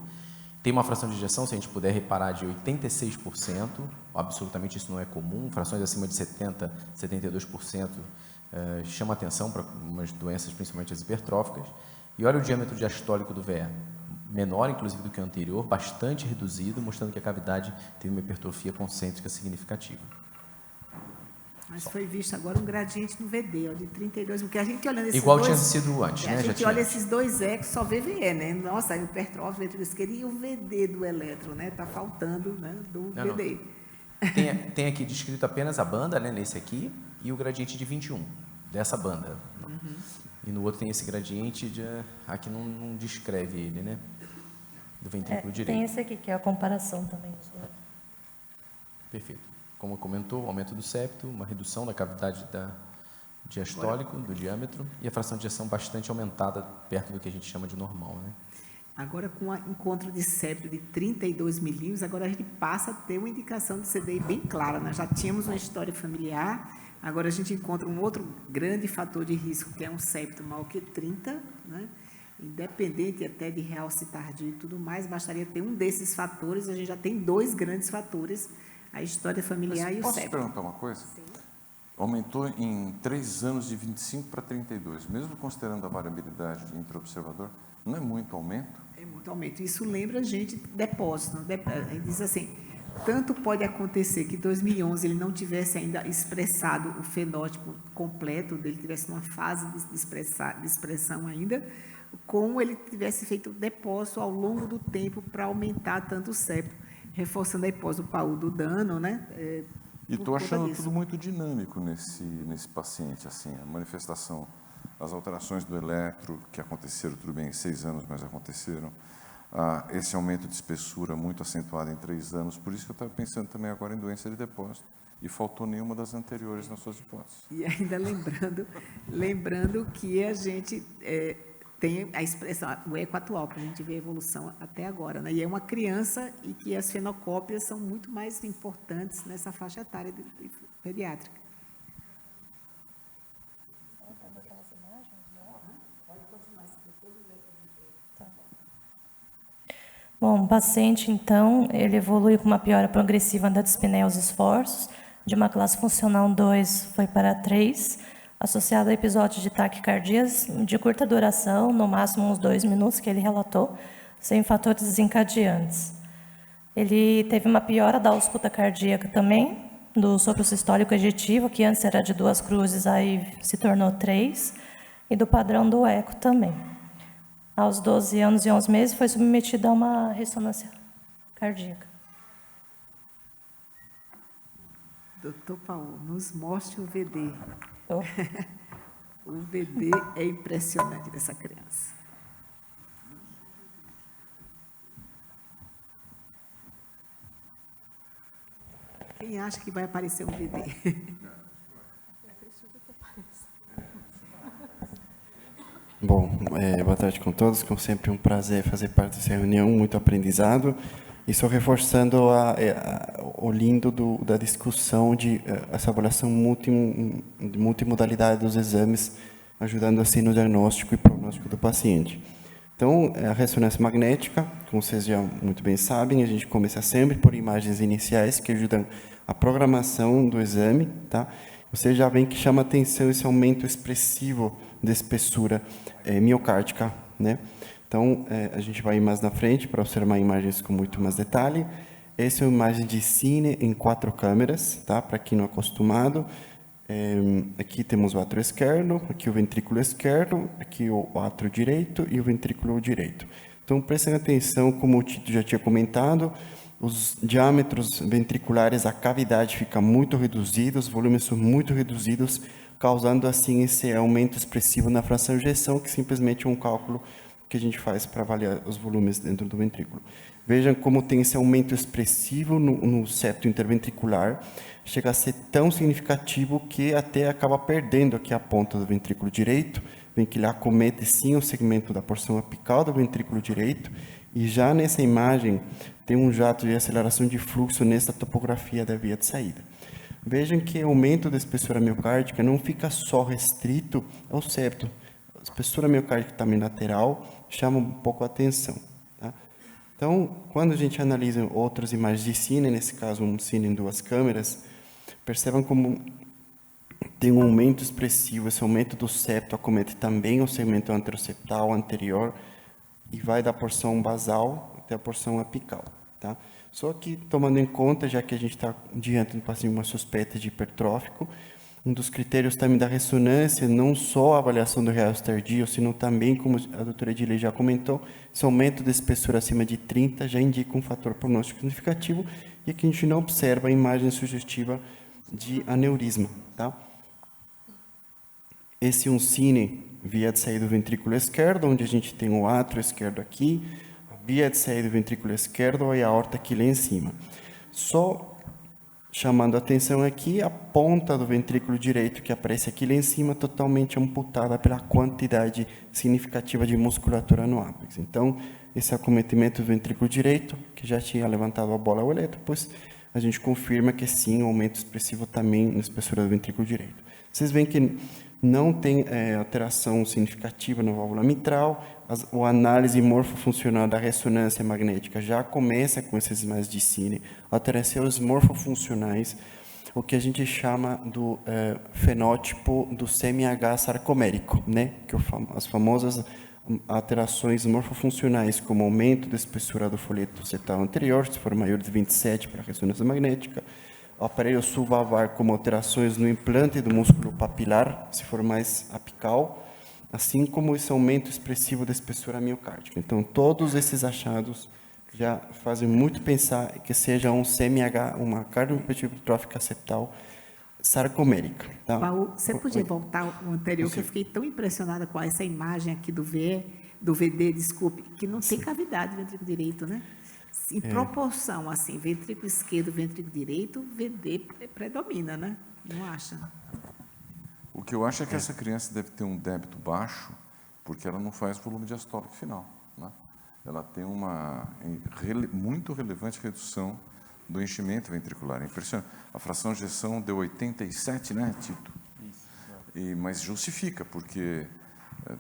Speaker 9: Tem uma fração de ejeção, se a gente puder reparar, de 86%, absolutamente isso não é comum, frações acima de 70%, 72% chama atenção para umas doenças, principalmente as hipertróficas. E olha o diâmetro diastólico do VE, menor inclusive do que o anterior, bastante reduzido, mostrando que a cavidade teve uma hipertrofia concêntrica significativa.
Speaker 1: Mas foi visto agora um gradiente no VD, ó, de 32, porque a gente olhando esses
Speaker 9: Igual
Speaker 1: dois...
Speaker 9: tinha sido antes, né?
Speaker 1: A
Speaker 9: Já
Speaker 1: gente
Speaker 9: tinha
Speaker 1: olha
Speaker 9: antes.
Speaker 1: esses dois ecos, só vê VE, né? Nossa, o hipertrófico, ventrículo esquerdo e o VD do eletro, né? Está faltando, né, do
Speaker 9: Não.
Speaker 1: VD.
Speaker 9: Tem aqui descrito apenas a banda, né, nesse aqui, e o gradiente de 21, dessa banda. E no outro tem esse gradiente, aqui não descreve ele, né? Do ventrículo direito.
Speaker 2: Tem esse aqui, que é a comparação também.
Speaker 9: Perfeito. Como comentou, aumento do septo, uma redução da cavidade diastólico, do diâmetro, e a fração de ejeção bastante aumentada, perto do que a gente chama de normal, né?
Speaker 1: Agora, com o encontro de septo de 32 milímetros, agora a gente passa a ter uma indicação de CDI bem clara. Nós já tínhamos uma história familiar, agora a gente encontra um outro grande fator de risco, que é um septo maior que 30, né? Independente até de realce tardio e tudo mais, bastaria ter um desses fatores, a gente já tem 2 grandes fatores, a história familiar e o
Speaker 4: Posso te
Speaker 1: septo.
Speaker 4: perguntar uma coisa? Sim. Aumentou em 3 anos de 25 para 32, mesmo considerando a variabilidade intra-observador, não é muito aumento?
Speaker 1: É muito aumento. Isso lembra a gente depósito. Ele diz assim, tanto pode acontecer que em 2011 ele não tivesse ainda expressado o fenótipo completo, dele tivesse uma fase de expressão ainda, como ele tivesse feito o depósito ao longo do tempo para aumentar tanto o septo, reforçando a hipótese do Paul do dano, né?
Speaker 4: E estou achando tudo muito dinâmico nesse paciente, assim, a manifestação, as alterações do eletro, que aconteceram, tudo bem, em 6 anos, mas aconteceram, esse aumento de espessura muito acentuado em 3 anos, por isso que eu estava pensando também agora em doença de depósito, e faltou nenhuma das anteriores nas suas hipóteses.
Speaker 1: E ainda lembrando que a gente tem a expressão, o eco atual, para a gente ver a evolução até agora, né? E é uma criança e que as fenocópias são muito mais importantes nessa faixa etária pediátrica.
Speaker 2: Bom, o paciente, então, ele evolui com uma piora progressiva da dispneia aos esforços, de uma classe funcional 2 foi para 3, associado a episódios de taquicardias de curta duração, no máximo uns 2 minutos, que ele relatou, sem fatores desencadeantes. Ele teve uma piora da ausculta cardíaca também, do sopro sistólico ejetivo, que antes era de 2 cruzes, aí se tornou 3, e do padrão do eco também. Aos 12 anos e 11 meses, foi submetido a uma ressonância cardíaca.
Speaker 1: Doutor Paulo, nos mostre o VD.
Speaker 2: Oh.
Speaker 1: O VD é impressionante dessa criança. Quem acha que vai aparecer um VD?
Speaker 7: Bom, boa tarde com todos, como sempre um prazer fazer parte dessa reunião, muito aprendizado, e só reforçando o lindo da discussão de essa avaliação de multimodalidade dos exames, ajudando assim no diagnóstico e prognóstico do paciente. Então, a ressonância magnética, como vocês já muito bem sabem, a gente começa sempre por imagens iniciais que ajudam a programação do exame, tá? Vocês já veem que chama atenção esse aumento expressivo de espessura miocárdica, né? Então, a gente vai mais na frente para observar imagens com muito mais detalhe. Essa é uma imagem de cine em 4 câmeras, tá? Para quem não é acostumado. Aqui temos o átrio esquerdo, aqui o ventrículo esquerdo, aqui o átrio direito e o ventrículo direito. Então, prestem atenção, como o Tito já tinha comentado, os diâmetros ventriculares, a cavidade fica muito reduzida, os volumes são muito reduzidos, causando assim esse aumento expressivo na fração de ejeção, que simplesmente é um cálculo que a gente faz para avaliar os volumes dentro do ventrículo. Vejam como tem esse aumento expressivo no septo interventricular, chega a ser tão significativo que até acaba perdendo aqui a ponta do ventrículo direito, vem que ele acomete sim o segmento da porção apical do ventrículo direito, e já nessa imagem tem um jato de aceleração de fluxo nessa topografia da via de saída. Vejam que o aumento da espessura miocárdica não fica só restrito ao septo. A espessura miocárdica também lateral chama um pouco a atenção. Tá? Então, quando a gente analisa outras imagens de cine, nesse caso um cine em 2 câmeras, percebam como tem um aumento expressivo, esse aumento do septo acomete também o segmento anteroseptal anterior e vai da porção basal até a porção apical, tá? Só que, tomando em conta, já que a gente está diante do paciente uma suspeita de hipertrófico, um dos critérios também da ressonância, não só a avaliação do real tardio, sino também, como a doutora Edilei já comentou, esse aumento da espessura acima de 30 já indica um fator prognóstico significativo e aqui a gente não observa a imagem sugestiva de aneurisma, tá? Esse é um cine via de saída do ventrículo esquerdo, onde a gente tem o átrio esquerdo aqui, a via de saída do ventrículo esquerdo e a aorta aqui lá em cima. Só chamando a atenção aqui, a ponta do ventrículo direito que aparece aqui lá em cima, totalmente amputada pela quantidade significativa de musculatura no ápex. Então, esse acometimento do ventrículo direito, que já tinha levantado a bola ao eletro, pois a gente confirma que sim, um aumento expressivo também na espessura do ventrículo direito. Vocês veem que não tem alteração significativa na válvula mitral, a análise morfofuncional da ressonância magnética já começa com essas imagens de cine, alterações morfofuncionais, o que a gente chama do fenótipo do CMH sarcomérico, né? Que as famosas alterações morfofuncionais, como aumento da espessura do folheto setal anterior, se for maior de 27 para a ressonância magnética, o aparelho subvalvar como alterações no implante do músculo papilar, se for mais apical, assim como esse aumento expressivo da espessura miocárdica. Então, todos esses achados já fazem muito pensar que seja um CMH, uma cardiomiopatia hipertrófica septal sarcomérica. Tá?
Speaker 1: Paulo, você podia voltar ao anterior, que eu fiquei tão impressionada com essa imagem aqui do VD, desculpe, que não tem cavidade no ventrículo direito, né? Em proporção, assim, ventrículo esquerdo, ventrículo direito, VD predomina, né? Não acha?
Speaker 4: O que eu acho é que essa criança deve ter um débito baixo, porque ela não faz volume diastólico final, né? Ela tem uma muito relevante redução do enchimento ventricular. É impressionante. A fração de ejeção deu 87, né, Tito? Isso. Mas justifica, porque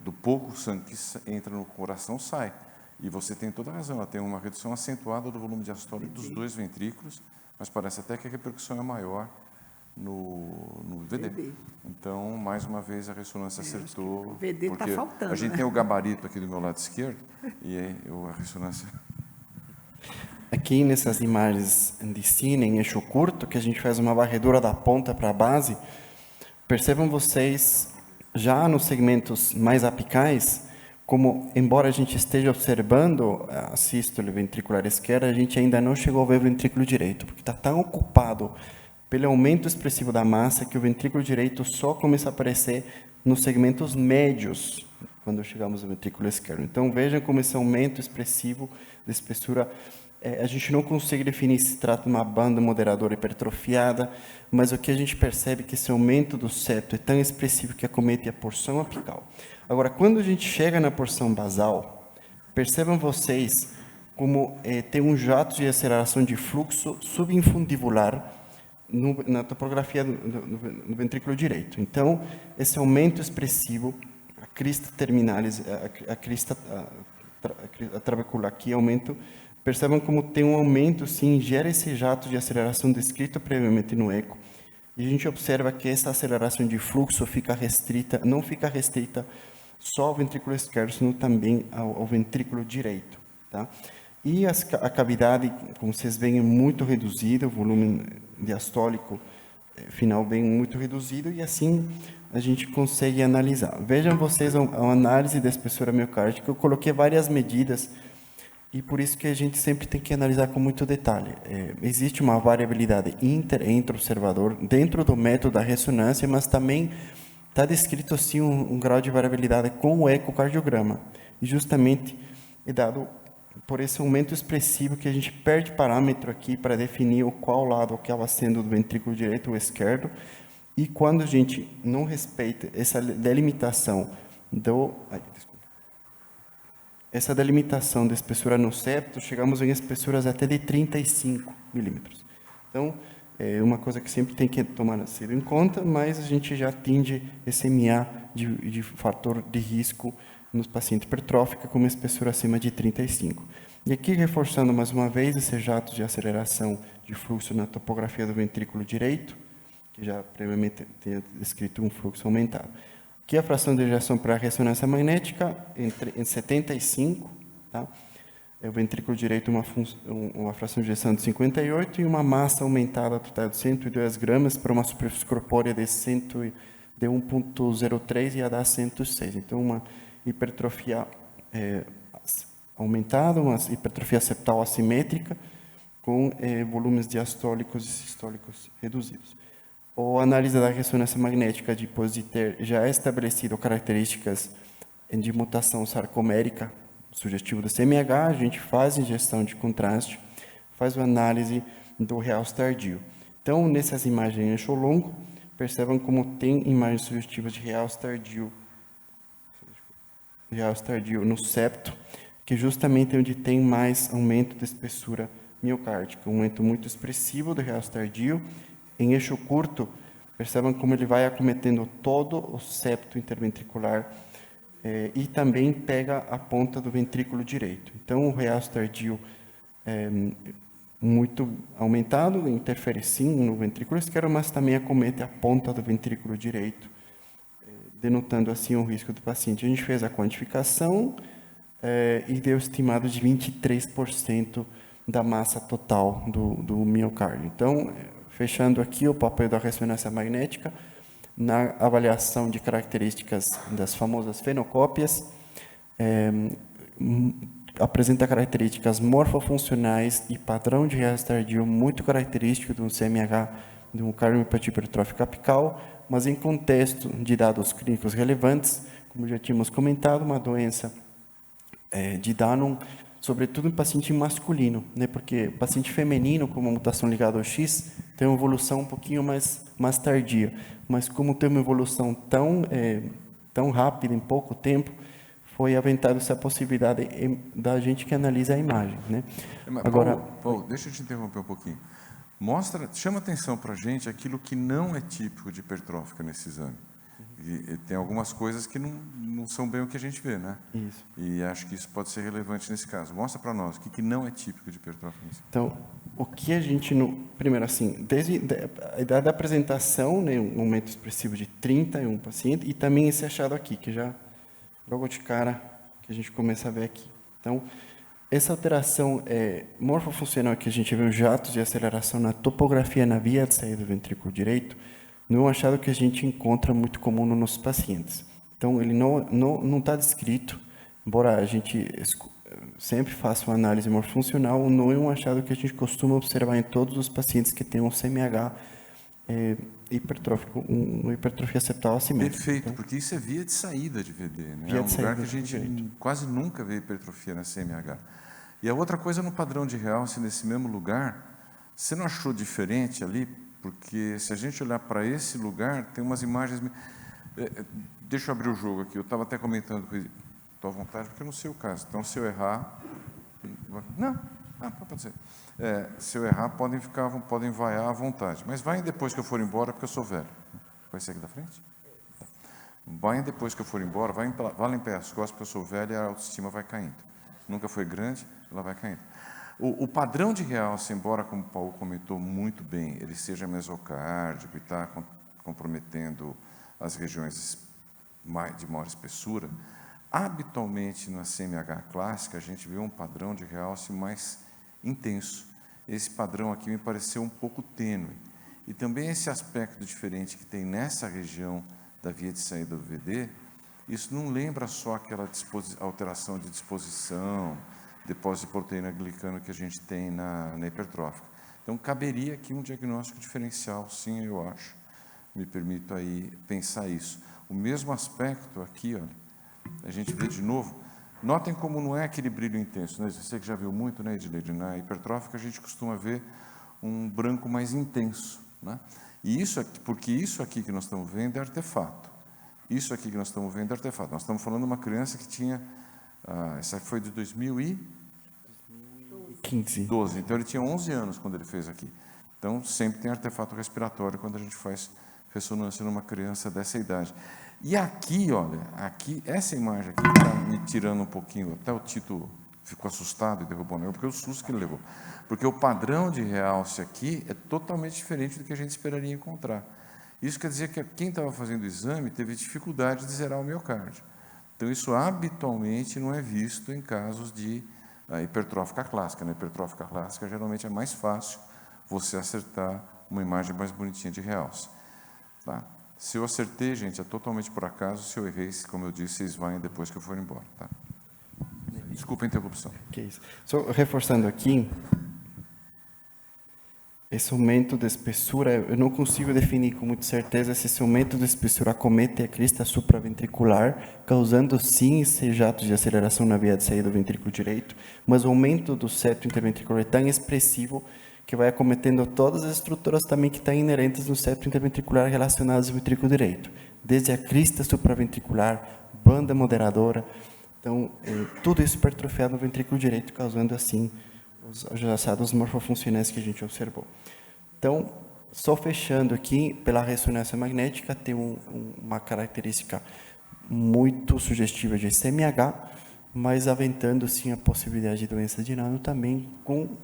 Speaker 4: do pouco sangue que entra no coração, sai. E você tem toda a razão, ela tem uma redução acentuada do volume diastólico dos 2 ventrículos, mas parece até que a repercussão é maior no VD. Então, mais uma vez, a ressonância acertou.
Speaker 1: O VD está faltando.
Speaker 4: A gente tem o gabarito aqui do meu lado esquerdo, e aí a ressonância...
Speaker 7: Aqui nessas imagens de cine em eixo curto, que a gente faz uma varredura da ponta para a base, percebam vocês, já nos segmentos mais apicais, como, embora a gente esteja observando a sístole ventricular esquerda, a gente ainda não chegou a ver o ventrículo direito, porque está tão ocupado pelo aumento expressivo da massa que o ventrículo direito só começa a aparecer nos segmentos médios, quando chegamos ao ventrículo esquerdo. Então, vejam como esse aumento expressivo da espessura, a gente não consegue definir se trata de uma banda moderadora hipertrofiada, mas o que a gente percebe é que esse aumento do septo é tão expressivo que acomete a porção apical. Agora, quando a gente chega na porção basal, percebam vocês como tem um jato de aceleração de fluxo subinfundibular na topografia do ventrículo direito. Então, esse aumento expressivo, a crista terminalis, a crista trabecular aqui, aumento, percebam como tem um aumento, sim, gera esse jato de aceleração descrito previamente no eco. E a gente observa que essa aceleração de fluxo fica restrita, não fica restrita só ao ventrículo esquerdo, sino também ao ventrículo direito, tá? E a cavidade, como vocês veem, é muito reduzida, o volume diastólico final bem muito reduzido, e assim a gente consegue analisar. Vejam vocês a análise da espessura miocárdica, eu coloquei várias medidas, e por isso que a gente sempre tem que analisar com muito detalhe. Existe uma variabilidade entre observador, dentro do método da ressonância, mas também está descrito sim um grau de variabilidade com o ecocardiograma. E justamente é dado por esse aumento expressivo que a gente perde parâmetro aqui para definir qual lado acaba sendo do ventrículo direito ou esquerdo. E quando a gente não respeita essa delimitação essa delimitação da espessura no septo, chegamos em espessuras até de 35 milímetros. Então, é uma coisa que sempre tem que tomar em conta, mas a gente já atinge esse MA de fator de risco nos pacientes hipertróficos com uma espessura acima de 35. E aqui, reforçando mais uma vez esses jatos de aceleração de fluxo na topografia do ventrículo direito, que já previamente tinha descrito um fluxo aumentado. Aqui a fração de ejeção para a ressonância magnética em 75, tá? O ventrículo direito uma fração de ejeção de 58 e uma massa aumentada total de 102 gramas para uma superfície corpórea de 1.03 e a dar 106. Então, uma hipertrofia aumentada, uma hipertrofia septal assimétrica com volumes diastólicos e sistólicos reduzidos. A análise da ressonância magnética depois de ter já estabelecido características de mutação sarcomérica sugestivo do CMH, a gente faz injeção de contraste, faz a análise do realce tardio. Então, nessas imagens em eixo longo, percebam como tem imagens sugestivas de realce tardio no septo, que justamente é onde tem mais aumento de espessura miocárdica, um aumento muito expressivo do realce tardio. Em eixo curto, percebam como ele vai acometendo todo o septo interventricular e também pega a ponta do ventrículo direito. Então, o realce tardio muito aumentado, interfere sim no ventrículo esquerdo, mas também acomete a ponta do ventrículo direito, denotando assim o risco do paciente. A gente fez a quantificação e deu estimado de 23% da massa total do miocárdio. Então, fechando aqui o papel da ressonância magnética, na avaliação de características das famosas fenocópias, apresenta características morfofuncionais e padrão de realce tardio muito característico de um CMH, de um cardiomiopatía hipertrófica apical, mas em contexto de dados clínicos relevantes, como já tínhamos comentado, uma doença de Danon, sobretudo em paciente masculino, né? Porque paciente feminino com uma mutação ligada ao X tem uma evolução um pouquinho mais tardia, mas como tem uma evolução tão rápida em pouco tempo, foi aventada essa possibilidade da gente que analisa a imagem, né?
Speaker 4: Agora, Paulo, deixa eu te interromper um pouquinho. Chama atenção para a gente aquilo que não é típico de hipertrófica nesse exame. E tem algumas coisas que não são bem o que a gente vê, né?
Speaker 7: Isso.
Speaker 4: E acho que isso pode ser relevante nesse caso. Mostra para nós o que não é típico de hipertrófica.
Speaker 7: Então, o que a gente... Primeiro, assim, desde a idade da apresentação, né, um aumento expressivo de 30 em um paciente, e também esse achado aqui, que já, logo de cara, que a gente começa a ver aqui. Então, essa alteração morfofuncional que a gente vê os jatos de aceleração na topografia na via de saída do ventrículo direito, não é um achado que a gente encontra muito comum nos nossos pacientes. Então, ele não está descrito, embora a gente sempre faça uma análise morfofuncional, não é um achado que a gente costuma observar em todos os pacientes que têm um CMH hipertrófico, uma hipertrofia septal assimétrica.
Speaker 4: Perfeito,
Speaker 7: então,
Speaker 4: porque isso é via de saída de VD, né?
Speaker 7: Via
Speaker 4: É um
Speaker 7: de
Speaker 4: lugar
Speaker 7: saída
Speaker 4: que a gente quase nunca vê hipertrofia na CMH. E a outra coisa no padrão de realce, nesse mesmo lugar, você não achou diferente ali? Porque se a gente olhar para esse lugar, tem umas imagens... Deixa eu abrir o jogo aqui, eu estava até comentando com ele. Estou à vontade, porque eu não sei o caso. Então, se eu errar... Não, pode ser. Se eu errar, podem vaiar à vontade. Mas vaiem depois que eu for embora, porque eu sou velho. Vai ser aqui da frente? Vaiem depois que eu for embora, valem pé as costas, porque eu sou velho e a autoestima vai caindo. Nunca foi grande, ela vai caindo. O padrão de realce, embora, como o Paulo comentou muito bem, ele seja mesocárdico e está comprometendo as regiões de maior espessura, habitualmente na CMH clássica a gente vê um padrão de realce mais intenso. Esse padrão aqui me pareceu um pouco tênue. E também esse aspecto diferente que tem nessa região da via de saída do VD, isso não lembra só aquela alteração de disposição, depósito de proteína glicano que a gente tem na hipertrófica. Então, caberia aqui um diagnóstico diferencial, sim, eu acho. Me permito aí pensar isso. O mesmo aspecto aqui, olha, a gente vê de novo. Notem como não é aquele brilho intenso, né? Você que já viu muito, né, Edileide? Na hipertrófica a gente costuma ver um branco mais intenso, né? E isso aqui, porque isso aqui que nós estamos vendo é artefato. Isso aqui que nós estamos vendo é artefato. Nós estamos falando de uma criança que tinha... essa foi de 2015. Então, ele tinha 11 anos quando ele fez aqui. Então, sempre tem artefato respiratório quando a gente faz ressonância numa criança dessa idade. E aqui, olha, aqui, essa imagem aqui está me tirando um pouquinho, até o Tito ficou assustado e derrubou o negócio, porque o susto que ele levou. Porque o padrão de realce aqui é totalmente diferente do que a gente esperaria encontrar. Isso quer dizer que quem estava fazendo o exame teve dificuldade de zerar o miocárdio. Então, isso habitualmente não é visto em casos de hipertrófica clássica. Na hipertrófica clássica, geralmente é mais fácil você acertar uma imagem mais bonitinha de realce. Tá? Se eu acertei, gente, é totalmente por acaso. Se eu errei, como eu disse, vocês vão depois que eu for embora. Tá? Desculpa a interrupção.
Speaker 7: Que isso. Só reforçando aqui, esse aumento de espessura, eu não consigo definir com muita certeza se esse aumento de espessura acomete a crista supraventricular, causando sim esse jato de aceleração na via de saída do ventrículo direito, mas o aumento do septo interventricular é tão expressivo que vai acometendo todas as estruturas também que estão inerentes no septo interventricular relacionadas ao ventrículo direito, desde a crista supraventricular, banda moderadora, então, tudo isso hipertrofiado no ventrículo direito, causando assim os achados morfofuncionais que a gente observou. Então, só fechando aqui, pela ressonância magnética, tem uma característica muito sugestiva de SMH, mas aventando sim a possibilidade de doença de Nano também, com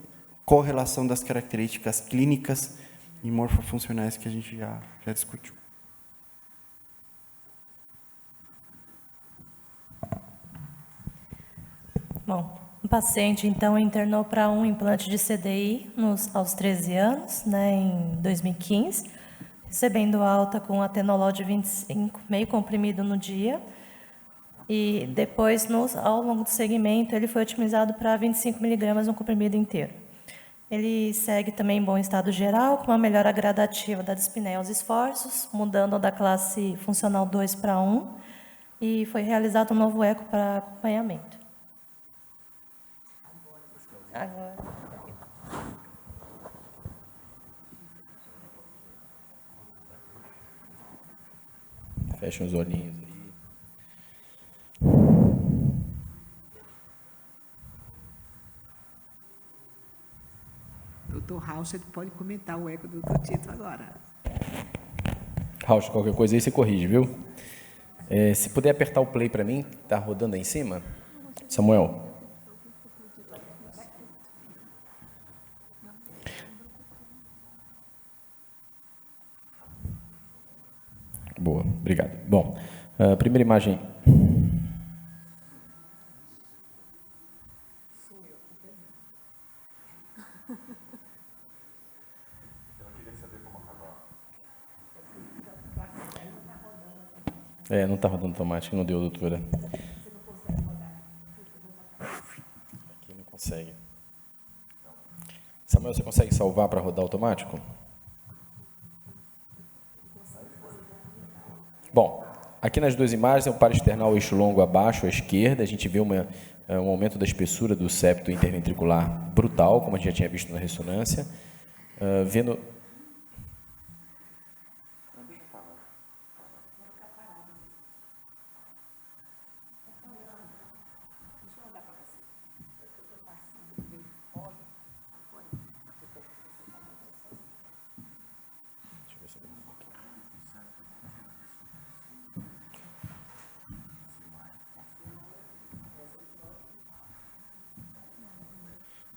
Speaker 7: correlação das características clínicas e morfofuncionais que a gente já discutiu.
Speaker 2: Bom, o paciente, então, internou para um implante de CDI aos 13 anos, né, em 2015, recebendo alta com atenolol de 25, meio comprimido no dia. E depois, ao longo do segmento, ele foi otimizado para 25 miligramas no comprimido inteiro. Ele segue também em bom estado geral, com uma melhora gradativa da dispneia aos esforços, mudando da classe funcional 2 para 1, e foi realizado um novo eco para acompanhamento. Agora.
Speaker 9: Fecha os olhinhos aí.
Speaker 1: Doutor Rausch, ele pode comentar o eco do Dr. Tito agora.
Speaker 9: Rausch, qualquer coisa aí você corrige, viu? Se puder apertar o play para mim, tá rodando aí em cima. Samuel. Boa, obrigado. Bom, a primeira imagem. Não está rodando automático, não deu, doutora. Aqui não consegue. Samuel, você consegue salvar para rodar automático? Bom, aqui nas duas imagens é o paraesternal eixo longo abaixo à esquerda. A gente vê um aumento da espessura do septo interventricular brutal, como a gente já tinha visto na ressonância. Vendo...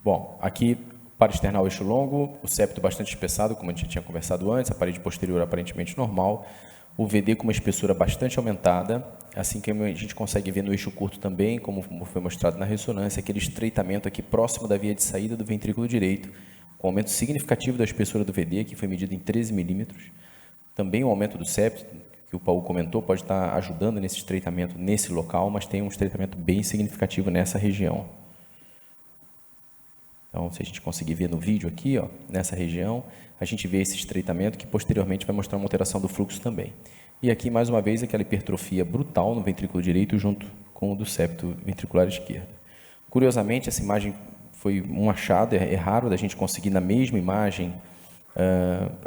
Speaker 9: Bom, aqui paraesternal eixo longo, o septo bastante espessado, como a gente tinha conversado antes, a parede posterior aparentemente normal, o VD com uma espessura bastante aumentada, assim que a gente consegue ver no eixo curto também, como foi mostrado na ressonância, aquele estreitamento aqui próximo da via de saída do ventrículo direito, com aumento significativo da espessura do VD, que foi medido em 13 milímetros. Também o aumento do septo, que o Paulo comentou, pode estar ajudando nesse estreitamento nesse local, mas tem um estreitamento bem significativo nessa região. Então, se a gente conseguir ver no vídeo aqui, ó, nessa região, a gente vê esse estreitamento que posteriormente vai mostrar uma alteração do fluxo também. E aqui, mais uma vez, aquela hipertrofia brutal no ventrículo direito junto com o do septo ventricular esquerdo. Curiosamente, essa imagem foi um achado, é raro da gente conseguir na mesma imagem,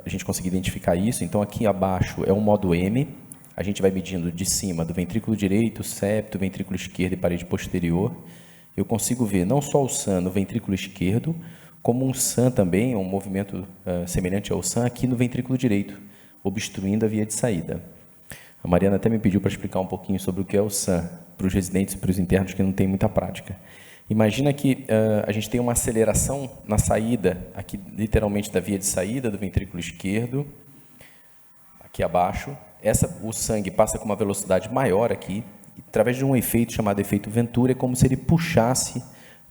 Speaker 9: a gente conseguir identificar isso. Então, aqui abaixo é o modo M, a gente vai medindo de cima do ventrículo direito, septo, ventrículo esquerdo e parede posterior. Eu consigo ver não só o SAN no ventrículo esquerdo, como um SAM também, um movimento semelhante ao SAM aqui no ventrículo direito, obstruindo a via de saída. A Mariana até me pediu para explicar um pouquinho sobre o que é o SAM, para os residentes e para os internos que não têm muita prática. Imagina que a gente tem uma aceleração na saída, aqui literalmente da via de saída do ventrículo esquerdo, aqui abaixo. O sangue passa com uma velocidade maior aqui, e, através de um efeito chamado efeito Venturi, é como se ele puxasse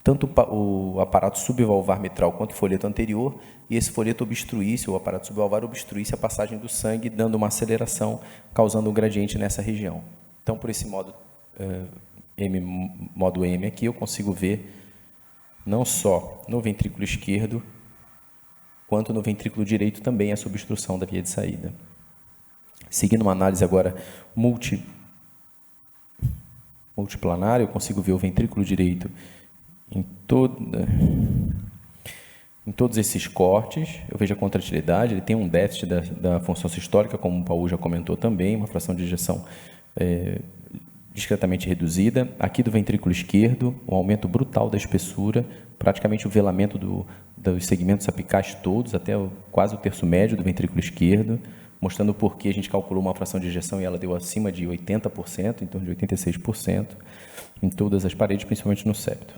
Speaker 9: tanto o aparato subvalvar mitral quanto o folheto anterior, e esse folheto obstruísse, o aparato subvalvar obstruísse a passagem do sangue, dando uma aceleração, causando um gradiente nessa região. Então, por esse modo modo M aqui, eu consigo ver não só no ventrículo esquerdo, quanto no ventrículo direito também essa obstrução da via de saída. Seguindo uma análise agora multiplanar, eu consigo ver o ventrículo direito em todos esses cortes. Eu vejo a contratilidade, ele tem um déficit da função sistólica, como o Paulo já comentou também, uma fração de ejeção discretamente reduzida. Aqui do ventrículo esquerdo, um aumento brutal da espessura, praticamente o velamento dos segmentos apicais todos, até quase o terço médio do ventrículo esquerdo, mostrando por que a gente calculou uma fração de ejeção e ela deu acima de 80%, em torno de 86%, em todas as paredes, principalmente no septo.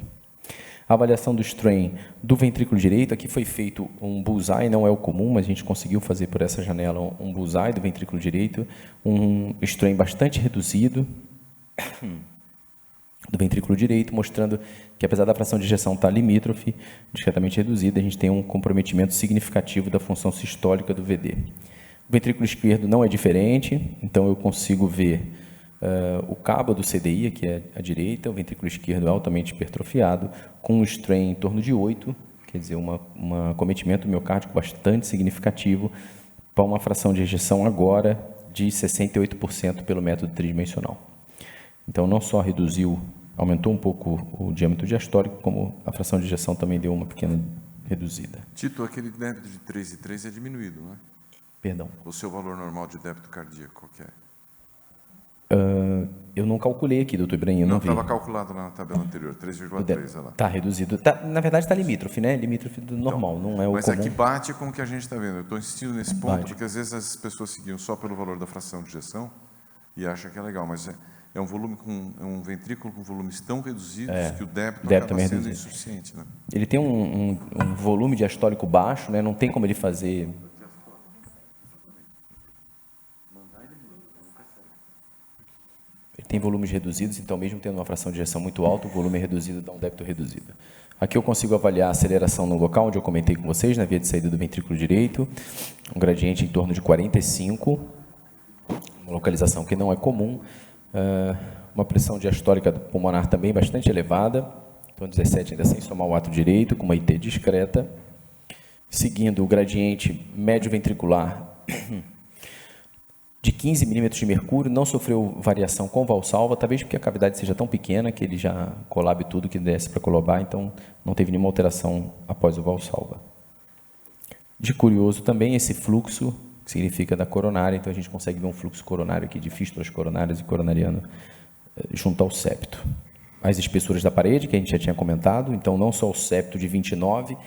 Speaker 9: A avaliação do strain do ventrículo direito, aqui foi feito um bullseye, não é o comum, mas a gente conseguiu fazer por essa janela um bullseye do ventrículo direito, um strain bastante reduzido do ventrículo direito, mostrando que, apesar da fração de ejeção estar limítrofe, discretamente reduzida, a gente tem um comprometimento significativo da função sistólica do VD. O ventrículo esquerdo não é diferente, então eu consigo ver o cabo do CDI, aqui à direita, o ventrículo esquerdo altamente hipertrofiado, com um strain em torno de 8, quer dizer, um acometimento miocárdico bastante significativo, para uma fração de ejeção agora de 68% pelo método tridimensional. Então, não só aumentou um pouco o diâmetro diastólico, como a fração de ejeção também deu uma pequena reduzida.
Speaker 4: Tito, aquele débito de 3,3 é diminuído, não é?
Speaker 9: Perdão.
Speaker 4: O seu valor normal de débito cardíaco, qual que é?
Speaker 9: Eu não calculei aqui, doutor Ibrahim,
Speaker 4: Não,
Speaker 9: vi.
Speaker 4: estava calculado na tabela anterior, 3,3, olha lá.
Speaker 9: Está reduzido. Na verdade, está limítrofe, né? Limítrofe do normal, não é o
Speaker 4: Mas
Speaker 9: comum.
Speaker 4: aqui bate com o que a gente está vendo. Eu estou insistindo nesse ponto,
Speaker 9: Bate.
Speaker 4: porque às vezes as pessoas seguiam só pelo valor da fração de ejeção e acham que é legal, mas é um ventrículo com volumes tão reduzidos que o débito acaba
Speaker 9: também é
Speaker 4: sendo
Speaker 9: reduzido.
Speaker 4: insuficiente. Né?
Speaker 9: Ele tem um volume diastólico baixo, né? Não tem como ele fazer... Ele tem volumes reduzidos, então mesmo tendo uma fração de ejeção muito alta, o volume é reduzido, dá um débito reduzido. Aqui eu consigo avaliar a aceleração no local onde eu comentei com vocês, na via de saída do ventrículo direito, um gradiente em torno de 45, uma localização que não é comum, uma pressão diastólica pulmonar também bastante elevada, em torno de 17 ainda sem somar o ato direito, com uma IT discreta, seguindo o gradiente médio ventricular de 15 milímetros de mercúrio, não sofreu variação com valsalva, talvez porque a cavidade seja tão pequena que ele já colabe tudo que desce para colobar, então não teve nenhuma alteração após o valsalva. De curioso também esse fluxo, que significa da coronária, então a gente consegue ver um fluxo coronário aqui de fístulas coronárias e coronariano junto ao septo. As espessuras da parede, que a gente já tinha comentado, então não só o septo de 29,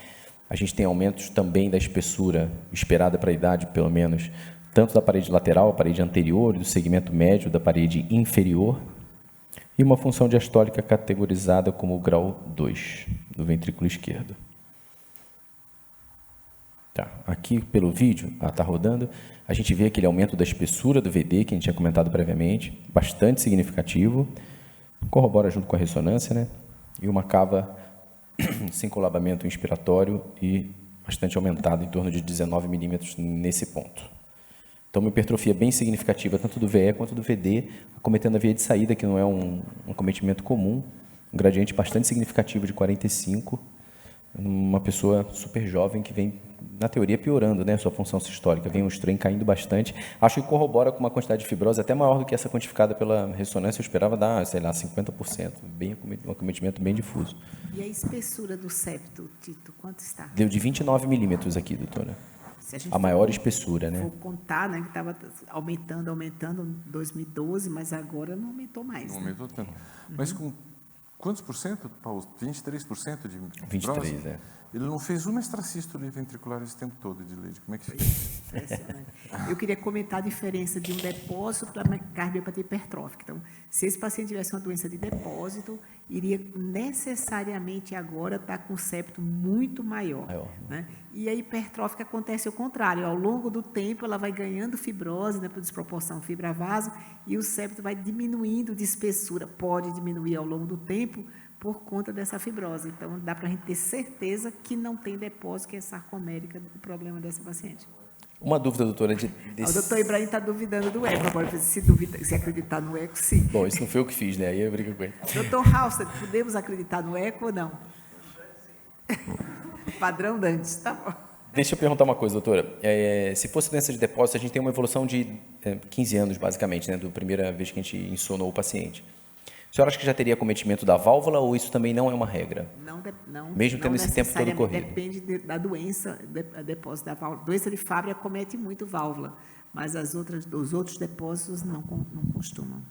Speaker 9: a gente tem aumentos também da espessura esperada para a idade, pelo menos, tanto da parede lateral, a parede anterior, do segmento médio da parede inferior, e uma função diastólica categorizada como grau 2 do ventrículo esquerdo. Tá, aqui pelo vídeo, está rodando, a gente vê aquele aumento da espessura do VD, que a gente tinha comentado previamente, bastante significativo, corrobora junto com a ressonância, né? E uma cava sem colabamento inspiratório e bastante aumentado, em torno de 19 milímetros nesse ponto. Então, uma hipertrofia bem significativa, tanto do VE quanto do VD, acometendo a via de saída, que não é um acometimento comum, um gradiente bastante significativo de 45, uma pessoa super jovem que vem, na teoria, piorando, né, sua função sistólica, vem um strain caindo bastante, acho que corrobora com uma quantidade de fibrose até maior do que essa quantificada pela ressonância, eu esperava dar, sei lá, 50%, um acometimento bem difuso.
Speaker 1: E a espessura do septo, Tito, quanto está?
Speaker 9: Deu de 29 milímetros aqui, doutora. A maior espessura, né?
Speaker 1: Vou contar, né, que estava aumentando em 2012, mas agora não aumentou mais.
Speaker 4: Não
Speaker 1: né?
Speaker 4: aumentou tanto. Mas com Quantos por cento, Paulo? 23% de
Speaker 9: 23, é.
Speaker 4: Ele não fez uma extracístole ventricular esse tempo todo, Edileide. Como é que fez?
Speaker 1: Impressionante. Eu queria comentar a diferença de um depósito para cardiopatia hipertrófica. Então, se esse paciente tivesse uma doença de depósito, iria necessariamente agora estar com um septo muito maior. Né? E a hipertrófica acontece o contrário. Ao longo do tempo, ela vai ganhando fibrose, né, por desproporção fibra-vaso, e o septo vai diminuindo de espessura. Pode diminuir ao longo do tempo, por conta dessa fibrose. Então, dá para a gente ter certeza que não tem depósito, que é sarcomérica, o problema dessa paciente.
Speaker 9: Uma dúvida, doutora,
Speaker 1: O doutor Ibrahim está duvidando do eco. Agora, se acreditar no eco, sim.
Speaker 9: Bom, isso não foi eu que fiz, né? Aí eu brigo com ele.
Speaker 1: Doutor Halstead, podemos acreditar no eco ou não? Padrão Dantes, tá bom.
Speaker 9: Deixa eu perguntar uma coisa, doutora. Se fosse doença de depósito, a gente tem uma evolução de 15 anos, basicamente, né? Da primeira vez que a gente insonou o paciente. A senhora acha que já teria acometimento da válvula ou isso também não é uma regra?
Speaker 1: Não.
Speaker 9: Mesmo tendo esse tempo todo corrido?
Speaker 1: Depende da doença, depósito da válvula. Doença de Fabry acomete muito válvula, mas os outros depósitos não costumam.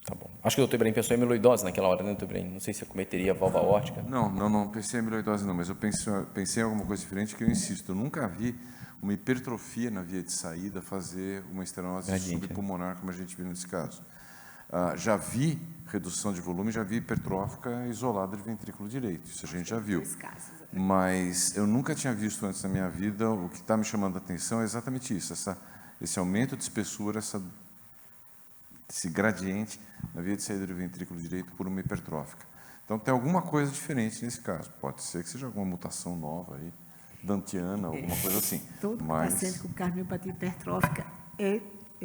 Speaker 9: Tá bom. Acho que o doutor Ibrahim pensou em amiloidose naquela hora, né, doutor Ibrahim? Não sei se acometeria a válvula aórtica.
Speaker 4: Não pensei em amiloidose não, mas eu pensei em alguma coisa diferente que eu insisto. Eu nunca vi uma hipertrofia na via de saída fazer uma estenose subpulmonar, como a gente viu nesse caso. Já vi redução de volume, já vi hipertrófica isolada de ventrículo direito, isso a gente já viu. Mas eu nunca tinha visto antes na minha vida, o que está me chamando a atenção é exatamente isso, esse aumento de espessura, esse gradiente na via de saída do ventrículo direito por uma hipertrófica. Então tem alguma coisa diferente nesse caso, pode ser que seja alguma mutação nova aí, dantiana, alguma coisa assim.
Speaker 1: Todo paciente com cardiomiopatia hipertrófica é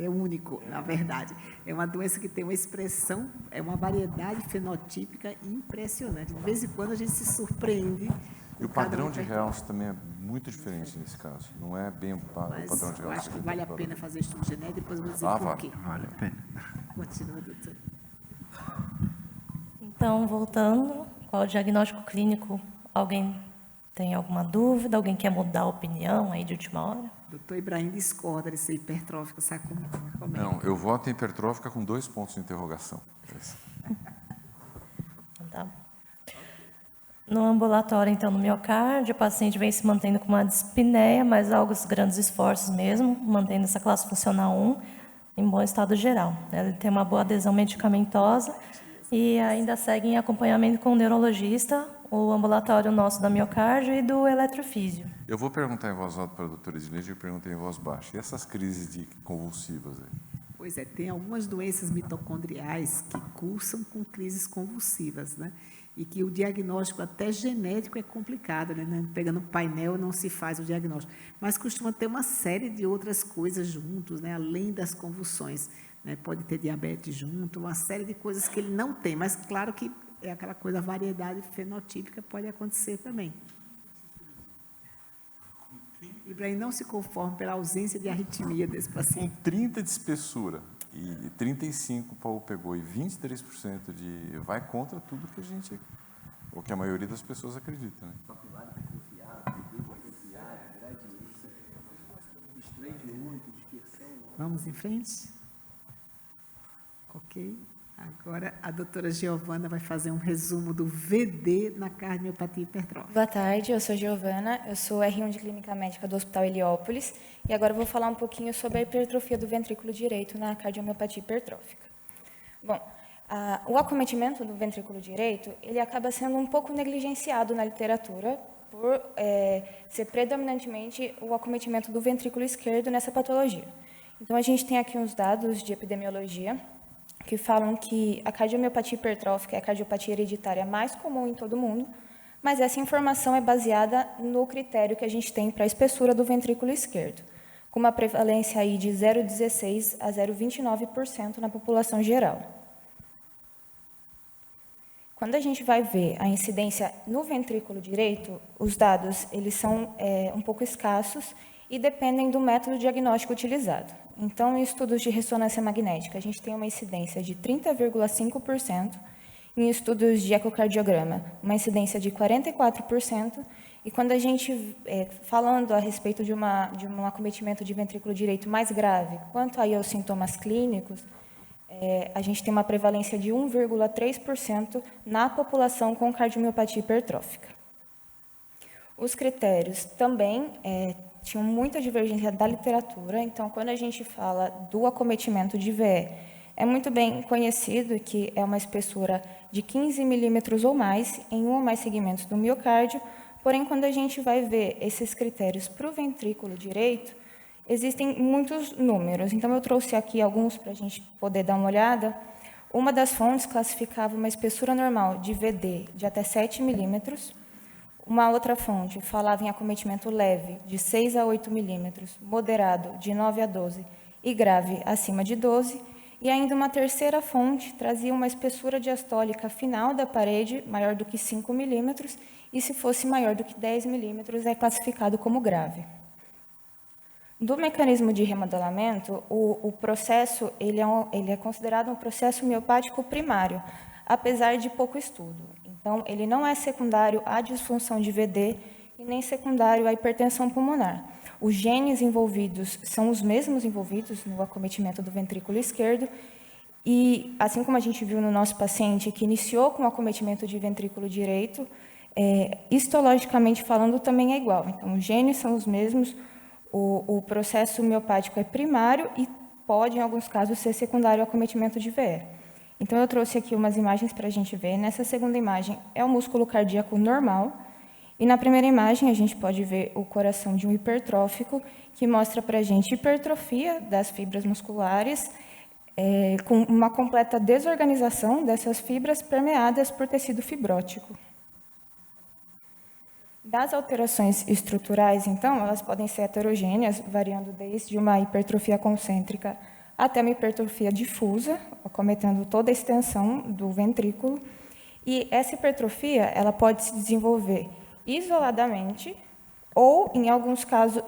Speaker 1: único, na verdade. É uma doença que tem uma expressão, é uma variedade fenotípica impressionante. De vez em quando a gente se surpreende.
Speaker 4: E o padrão de Reals também é muito diferente nesse caso. Não é bem o padrão de Reals.
Speaker 1: Eu acho que vale a pena fazer estudo genético, depois eu vou dizer por quê.
Speaker 7: Vale a pena.
Speaker 1: Continua, doutor.
Speaker 2: Então, voltando, qual o diagnóstico clínico? Alguém tem alguma dúvida? Alguém quer mudar a opinião aí de última hora?
Speaker 1: Doutor Ibrahim discorda de ser hipertrófica sarcomérica.
Speaker 4: Não, eu voto em hipertrófica com 2 pontos de interrogação.
Speaker 2: Tá. No ambulatório, então, no miocárdio, o paciente vem se mantendo com uma dispneia, mas alguns grandes esforços mesmo, mantendo essa classe funcional 1 em bom estado geral. Ele tem uma boa adesão medicamentosa e ainda segue em acompanhamento com o neurologista, o ambulatório nosso da miocárdio e do eletrofísio.
Speaker 4: Eu vou perguntar em voz alta para a doutora Edileide, eu perguntei em voz baixa. E essas crises convulsivas aí?
Speaker 1: Pois é, tem algumas doenças mitocondriais que cursam com crises convulsivas, né? E que o diagnóstico até genético é complicado, né? Pegando painel não se faz o diagnóstico. Mas costuma ter uma série de outras coisas juntos, né? Além das convulsões, né? Pode ter diabetes junto, uma série de coisas que ele não tem, mas claro que é aquela coisa, a variedade fenotípica pode acontecer também. Ibrahim não se conforma pela ausência de arritmia desse paciente.
Speaker 4: Com 30 de espessura e 35 o Paulo pegou e 23% de... vai contra tudo que a gente... ou que a maioria das pessoas acredita, né?
Speaker 1: Vamos em frente? Ok. Agora, a doutora Giovana vai fazer um resumo do VD na cardiomiopatia hipertrófica.
Speaker 10: Boa tarde, eu sou Giovana, eu sou R1 de Clínica Médica do Hospital Heliópolis e agora eu vou falar um pouquinho sobre a hipertrofia do ventrículo direito na cardiomiopatia hipertrófica. Bom, o acometimento do ventrículo direito, ele acaba sendo um pouco negligenciado na literatura por ser predominantemente o acometimento do ventrículo esquerdo nessa patologia. Então, a gente tem aqui uns dados de epidemiologia que falam que a cardiomiopatia hipertrófica é a cardiopatia hereditária mais comum em todo o mundo, mas essa informação é baseada no critério que a gente tem para a espessura do ventrículo esquerdo, com uma prevalência aí de 0,16 a 0,29% na população geral. Quando a gente vai ver a incidência no ventrículo direito, os dados eles são um pouco escassos e dependem do método diagnóstico utilizado. Então, em estudos de ressonância magnética, a gente tem uma incidência de 30,5%, em estudos de ecocardiograma, uma incidência de 44%, e quando a gente, falando a respeito de um acometimento de ventrículo direito mais grave, quanto aí aos sintomas clínicos, a gente tem uma prevalência de 1,3% na população com cardiomiopatia hipertrófica. Os critérios também tinham muita divergência da literatura, então, quando a gente fala do acometimento de VE, é muito bem conhecido que é uma espessura de 15 milímetros ou mais em um ou mais segmentos do miocárdio, porém, quando a gente vai ver esses critérios para o ventrículo direito, existem muitos números. Então, eu trouxe aqui alguns para a gente poder dar uma olhada. Uma das fontes classificava uma espessura normal de VD de até 7 milímetros. Uma outra fonte falava em acometimento leve, de 6 a 8 milímetros, moderado, de 9 a 12, e grave, acima de 12. E ainda uma terceira fonte trazia uma espessura diastólica final da parede maior do que 5 milímetros, e se fosse maior do que 10 milímetros, é classificado como grave. Do mecanismo de remodelamento, o processo ele é considerado um processo miopático primário, apesar de pouco estudo. Então, ele não é secundário à disfunção de VD e nem secundário à hipertensão pulmonar. Os genes envolvidos são os mesmos envolvidos no acometimento do ventrículo esquerdo e, assim como a gente viu no nosso paciente que iniciou com acometimento de ventrículo direito, histologicamente falando também é igual. Então, os genes são os mesmos, o processo miopático é primário e pode, em alguns casos, ser secundário ao acometimento de VE. Então, eu trouxe aqui umas imagens para a gente ver. Nessa segunda imagem é o músculo cardíaco normal. E na primeira imagem, a gente pode ver o coração de um hipertrófico, que mostra para a gente hipertrofia das fibras musculares, com uma completa desorganização dessas fibras permeadas por tecido fibrótico. Das alterações estruturais, então, elas podem ser heterogêneas, variando desde uma hipertrofia concêntrica até uma hipertrofia difusa, acometendo toda a extensão do ventrículo. E essa hipertrofia ela pode se desenvolver isoladamente ou, em alguns casos,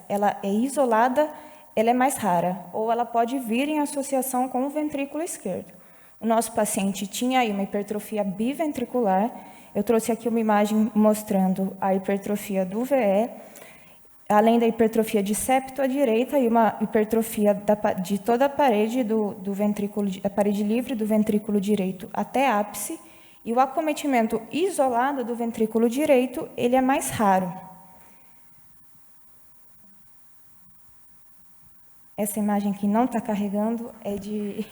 Speaker 10: ela é isolada, ela é mais rara, ou ela pode vir em associação com o ventrículo esquerdo. O nosso paciente tinha aí uma hipertrofia biventricular. Eu trouxe aqui uma imagem mostrando a hipertrofia do VE, além da hipertrofia de septo à direita e uma hipertrofia de toda a parede do ventrículo, a parede livre do ventrículo direito até ápice, e o acometimento isolado do ventrículo direito, ele é mais raro. Essa imagem que não está carregando é de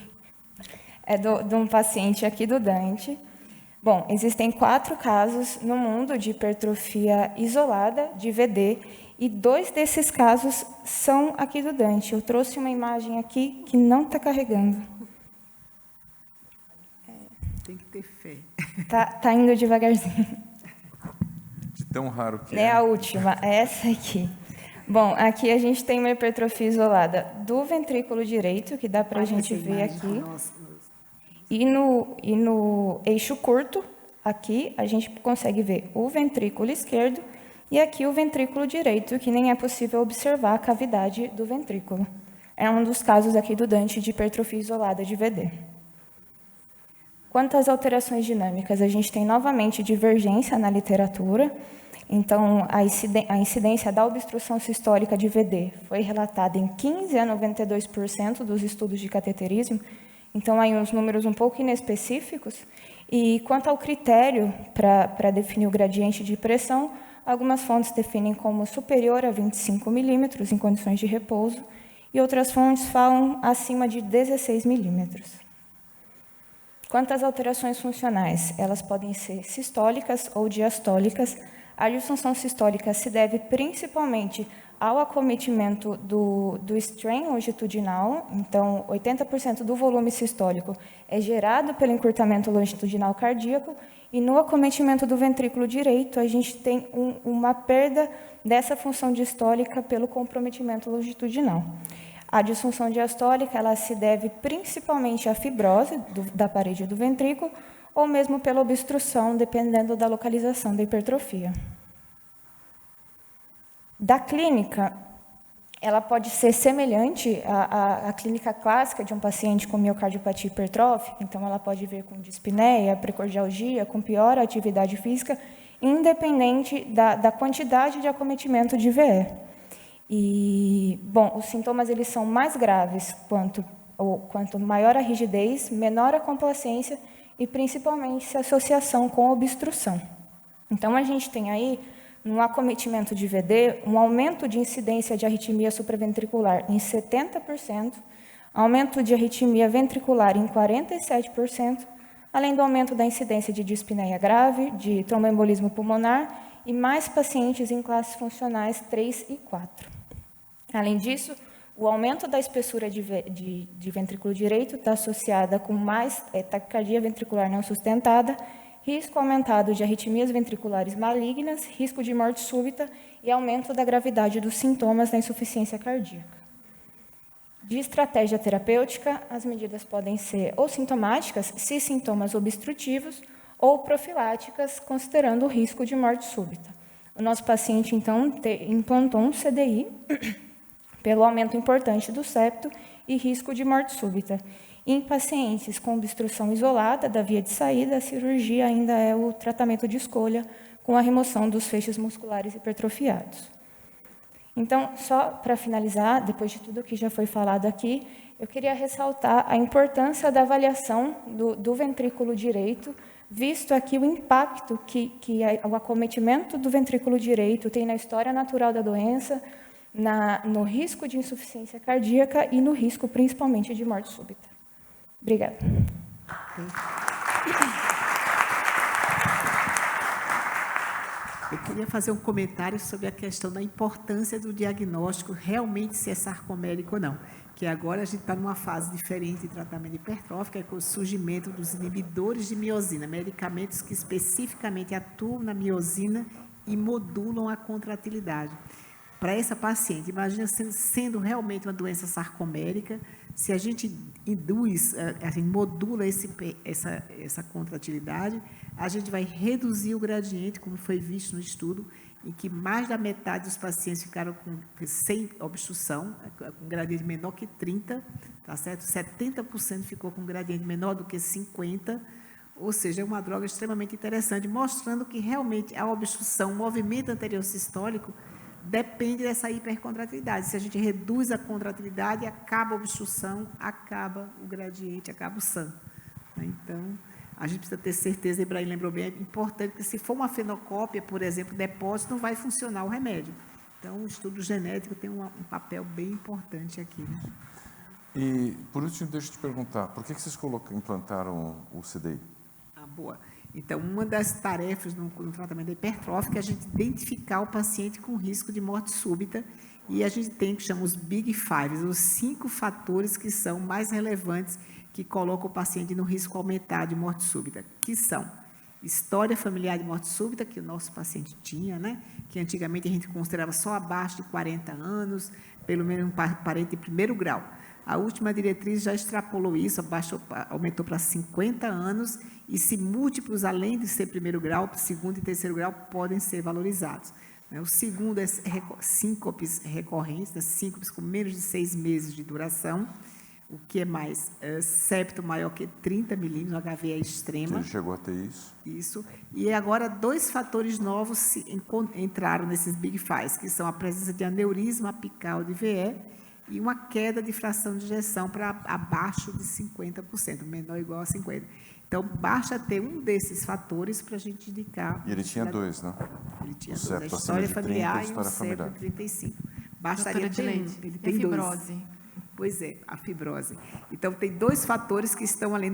Speaker 10: um paciente aqui do Dante. Bom, existem 4 casos no mundo de hipertrofia isolada de VD, e 2 desses casos são aqui do Dante. Eu trouxe uma imagem aqui que não está carregando.
Speaker 1: Tem que ter fé.
Speaker 10: Tá indo devagarzinho.
Speaker 4: De tão raro que é.
Speaker 10: É a última, é essa aqui. Bom, aqui a gente tem uma hipertrofia isolada do ventrículo direito, que dá para a gente ver aqui. E no eixo curto, aqui, a gente consegue ver o ventrículo esquerdo e aqui o ventrículo direito, que nem é possível observar a cavidade do ventrículo. É um dos casos aqui do Dante de hipertrofia isolada de VD. Quanto às alterações dinâmicas, a gente tem novamente divergência na literatura. Então, a incidência da obstrução sistólica de VD foi relatada em 15 a 92% dos estudos de cateterismo. Então, aí uns números um pouco inespecíficos. E quanto ao critério para definir o gradiente de pressão, algumas fontes definem como superior a 25 milímetros em condições de repouso, e outras fontes falam acima de 16 milímetros. Quanto às alterações funcionais, elas podem ser sistólicas ou diastólicas. A disfunção sistólica se deve principalmente ao acometimento do strain longitudinal. Então, 80% do volume sistólico é gerado pelo encurtamento longitudinal cardíaco, e no acometimento do ventrículo direito, a gente tem uma perda dessa função diastólica pelo comprometimento longitudinal. A disfunção diastólica ela se deve principalmente à fibrose da parede do ventrículo, ou mesmo pela obstrução, dependendo da localização da hipertrofia. Da clínica, ela pode ser semelhante à clínica clássica de um paciente com miocardiopatia hipertrófica. Então, ela pode vir com dispneia, precordialgia, com pior atividade física, independente da quantidade de acometimento de VE. E, bom, os sintomas eles são mais graves quanto maior a rigidez, menor a complacência e, principalmente, se associação com obstrução. Então, a gente tem aí, no acometimento de VD, um aumento de incidência de arritmia supraventricular em 70%, aumento de arritmia ventricular em 47%, além do aumento da incidência de dispneia grave, de tromboembolismo pulmonar e mais pacientes em classes funcionais 3 e 4. Além disso, o aumento da espessura de ventrículo direito está associada com mais taquicardia ventricular não sustentada, risco aumentado de arritmias ventriculares malignas, risco de morte súbita e aumento da gravidade dos sintomas da insuficiência cardíaca. De estratégia terapêutica, as medidas podem ser ou sintomáticas, se sintomas obstrutivos, ou profiláticas, considerando o risco de morte súbita. O nosso paciente, então, implantou um CDI pelo aumento importante do septo e risco de morte súbita. Em pacientes com obstrução isolada da via de saída, a cirurgia ainda é o tratamento de escolha, com a remoção dos feixes musculares hipertrofiados. Então, só para finalizar, depois de tudo que já foi falado aqui, eu queria ressaltar a importância da avaliação do ventrículo direito, visto aqui o impacto que o acometimento do ventrículo direito tem na história natural da doença, no risco de insuficiência cardíaca e no risco, principalmente, de morte súbita. Obrigada.
Speaker 1: Eu queria fazer um comentário sobre a questão da importância do diagnóstico realmente se é sarcomérico ou não, que agora a gente está numa fase diferente de tratamento hipertrófico, é com o surgimento dos inibidores de miosina, medicamentos que especificamente atuam na miosina e modulam a contratilidade. Para essa paciente, imagina sendo realmente uma doença sarcomérica, se a gente induz, a gente modula essa contratilidade, a gente vai reduzir o gradiente, como foi visto no estudo, em que mais da metade dos pacientes ficaram sem obstrução, com gradiente menor que 30, tá certo? 70% ficou com gradiente menor do que 50, ou seja, é uma droga extremamente interessante, mostrando que realmente a obstrução, o movimento anterior sistólico, depende dessa hipercontratilidade. Se a gente reduz a contratilidade, acaba a obstrução, acaba o gradiente, acaba o SAM. Então, a gente precisa ter certeza, Ibrahim lembrou bem, é importante que se for uma fenocópia, por exemplo, depósito, não vai funcionar o remédio. Então, o estudo genético tem um papel bem importante aqui. Né?
Speaker 4: E, por último, deixa eu te perguntar, por que vocês implantaram o CDI?
Speaker 1: Boa. Então, uma das tarefas no tratamento da hipertrófica é a gente identificar o paciente com risco de morte súbita e a gente tem que chamar os Big Five, os 5 fatores que são mais relevantes que colocam o paciente no risco aumentado de morte súbita, que são história familiar de morte súbita, que o nosso paciente tinha, né? Que antigamente a gente considerava só abaixo de 40 anos, pelo menos um parente de primeiro grau. A última diretriz já extrapolou isso, aumentou para 50 anos, e se múltiplos, além de ser primeiro grau, segundo e terceiro grau, podem ser valorizados. O segundo é síncopes recorrentes, síncopes com menos de 6 meses de duração. O que é mais? Septo maior que 30 milímetros, HV é extrema.
Speaker 4: Ele chegou a ter isso?
Speaker 1: Isso. E agora, 2 fatores novos entraram nesses Big Fives, que são a presença de aneurisma apical de VE e uma queda de fração de ejeção para abaixo de 50%, menor ou igual a 50%. Então, basta ter um desses fatores para a gente indicar.
Speaker 4: E ele tinha 2, né?
Speaker 1: Ele tinha 2, a história familiar e o septo 35. Bastaria ter um. Ele tem 2.
Speaker 8: Fibrose.
Speaker 1: Pois é, a fibrose. Então, tem 2 fatores que estão ali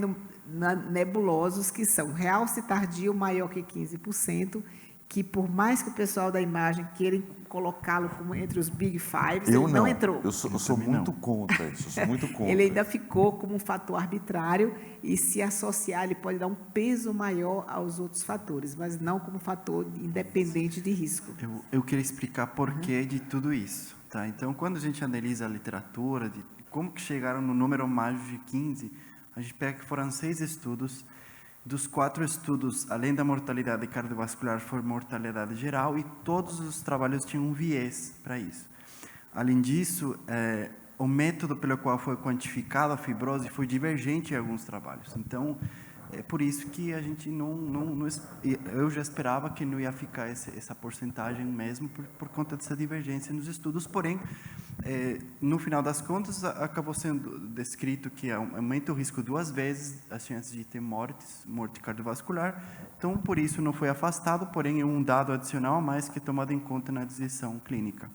Speaker 1: nebulosos, que são realce tardio maior que 15%, que por mais que o pessoal da imagem queira colocá-lo como entre os Big Fives, ele não entrou.
Speaker 4: Eu sou muito contra isso, eu sou muito contra.
Speaker 1: Ele ainda ficou como um fator arbitrário e, se associar, ele pode dar um peso maior aos outros fatores, mas não como fator independente de risco.
Speaker 7: Eu queria explicar porquê de tudo isso. Tá? Então, quando a gente analisa a literatura, de como que chegaram no número mágico de 15, a gente pega que foram 6 estudos. Dos 4 estudos, além da mortalidade cardiovascular, foi mortalidade geral, e todos os trabalhos tinham um viés para isso. Além disso, o método pelo qual foi quantificada a fibrose foi divergente em alguns trabalhos. Então, é por isso que a gente eu já esperava que não ia ficar essa porcentagem mesmo, por conta dessa divergência nos estudos. Porém, no final das contas, acabou sendo descrito que aumenta o risco 2 vezes as chances de ter morte cardiovascular. Então, por isso, não foi afastado, porém, é um dado adicional a mais que é tomado em conta na decisão clínica.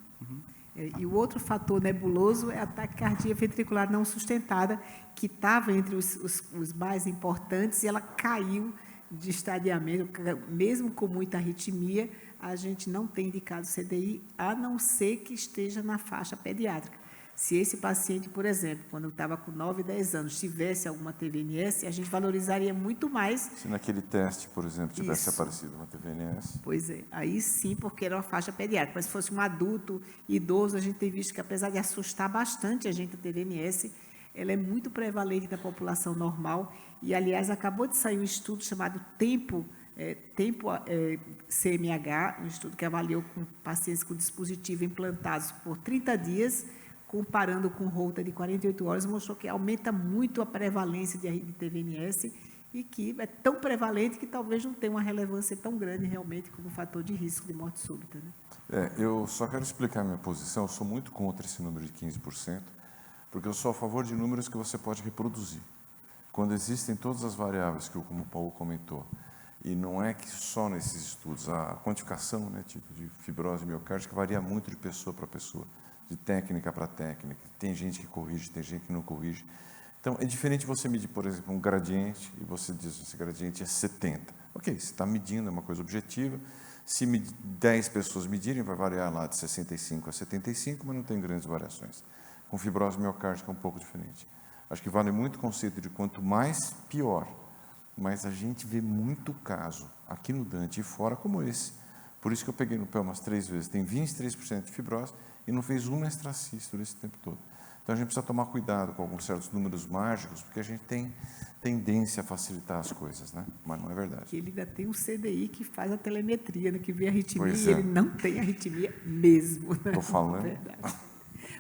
Speaker 1: E o outro fator nebuloso é a taquicardia ventricular não sustentada, que estava entre os mais importantes, e ela caiu de estadiamento, mesmo com muita arritmia. A gente não tem indicado CDI, a não ser que esteja na faixa pediátrica. Se esse paciente, por exemplo, quando estava com 9, 10 anos, tivesse alguma TVNS, a gente valorizaria muito mais.
Speaker 4: Se naquele teste, por exemplo, tivesse aparecido uma TVNS.
Speaker 1: Pois é, aí sim, porque era uma faixa pediátrica. Mas se fosse um adulto, idoso, a gente tem visto que, apesar de assustar bastante a gente, a TVNS, ela é muito prevalente da população normal. E, aliás, acabou de sair um estudo chamado Tempo CMH, um estudo que avaliou com pacientes com dispositivo implantados por 30 dias, comparando com Holter de 48 horas, mostrou que aumenta muito a prevalência de TVNS e que é tão prevalente que talvez não tenha uma relevância tão grande realmente como fator de risco de morte súbita. Né?
Speaker 4: Eu só quero explicar a minha posição. Eu sou muito contra esse número de 15%, porque eu sou a favor de números que você pode reproduzir. Quando existem todas as variáveis que, como o Paulo comentou, e não é que só nesses estudos, a quantificação, né, tipo de fibrose miocárdica varia muito de pessoa para pessoa, de técnica para técnica. Tem gente que corrige, tem gente que não corrige. Então, é diferente você medir, por exemplo, um gradiente, e você diz que esse gradiente é 70. Ok, você está medindo, é uma coisa objetiva. Se 10 pessoas medirem, vai variar lá de 65 a 75, mas não tem grandes variações. Com fibrose miocárdica é um pouco diferente. Acho que vale muito o conceito de quanto mais, pior. Mas a gente vê muito caso aqui no Dante e fora como esse. Por isso que eu peguei no pé umas 3 vezes. Tem 23% de fibrose e não fez uma extracístole esse tempo todo. Então, a gente precisa tomar cuidado com alguns certos números mágicos, porque a gente tem tendência a facilitar as coisas, né? Mas não é verdade.
Speaker 1: Ele ainda tem um CDI que faz a telemetria, né? Que vê a arritmia,
Speaker 4: Pois
Speaker 1: e
Speaker 4: é.
Speaker 1: ele não tem arritmia mesmo. Né?
Speaker 4: Estou falando.
Speaker 1: É verdade.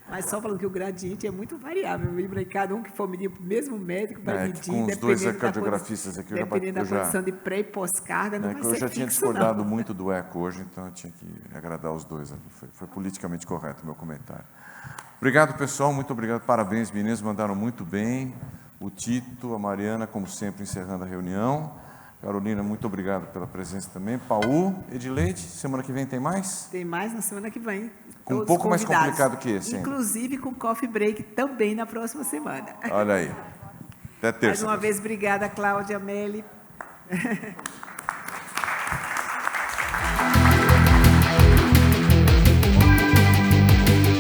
Speaker 1: Mas só falando que o gradiente é muito variável. E cada um que for medir, o mesmo médico vai medir,
Speaker 4: com os dois ecocardiografistas aqui,
Speaker 1: dependendo da condição de pré e pós-carga, não vai ser
Speaker 4: eu já tinha
Speaker 1: fixo,
Speaker 4: discordado
Speaker 1: não.
Speaker 4: muito do eco hoje, então eu tinha que agradar os dois. Foi politicamente correto o meu comentário. Obrigado, pessoal. Muito obrigado. Parabéns, meninos. Mandaram muito bem. O Tito, a Mariana, como sempre, encerrando a reunião. Carolina, muito obrigado pela presença também. Paul, Edileide, semana que vem tem mais?
Speaker 1: Tem mais na semana que vem.
Speaker 4: Com um
Speaker 1: Todos
Speaker 4: pouco mais
Speaker 1: convidados.
Speaker 4: complicado que esse, hein?
Speaker 1: Inclusive com coffee break também na próxima semana.
Speaker 4: Olha aí. Até terça.
Speaker 1: Mais uma vez, obrigada, Cláudia, Meli.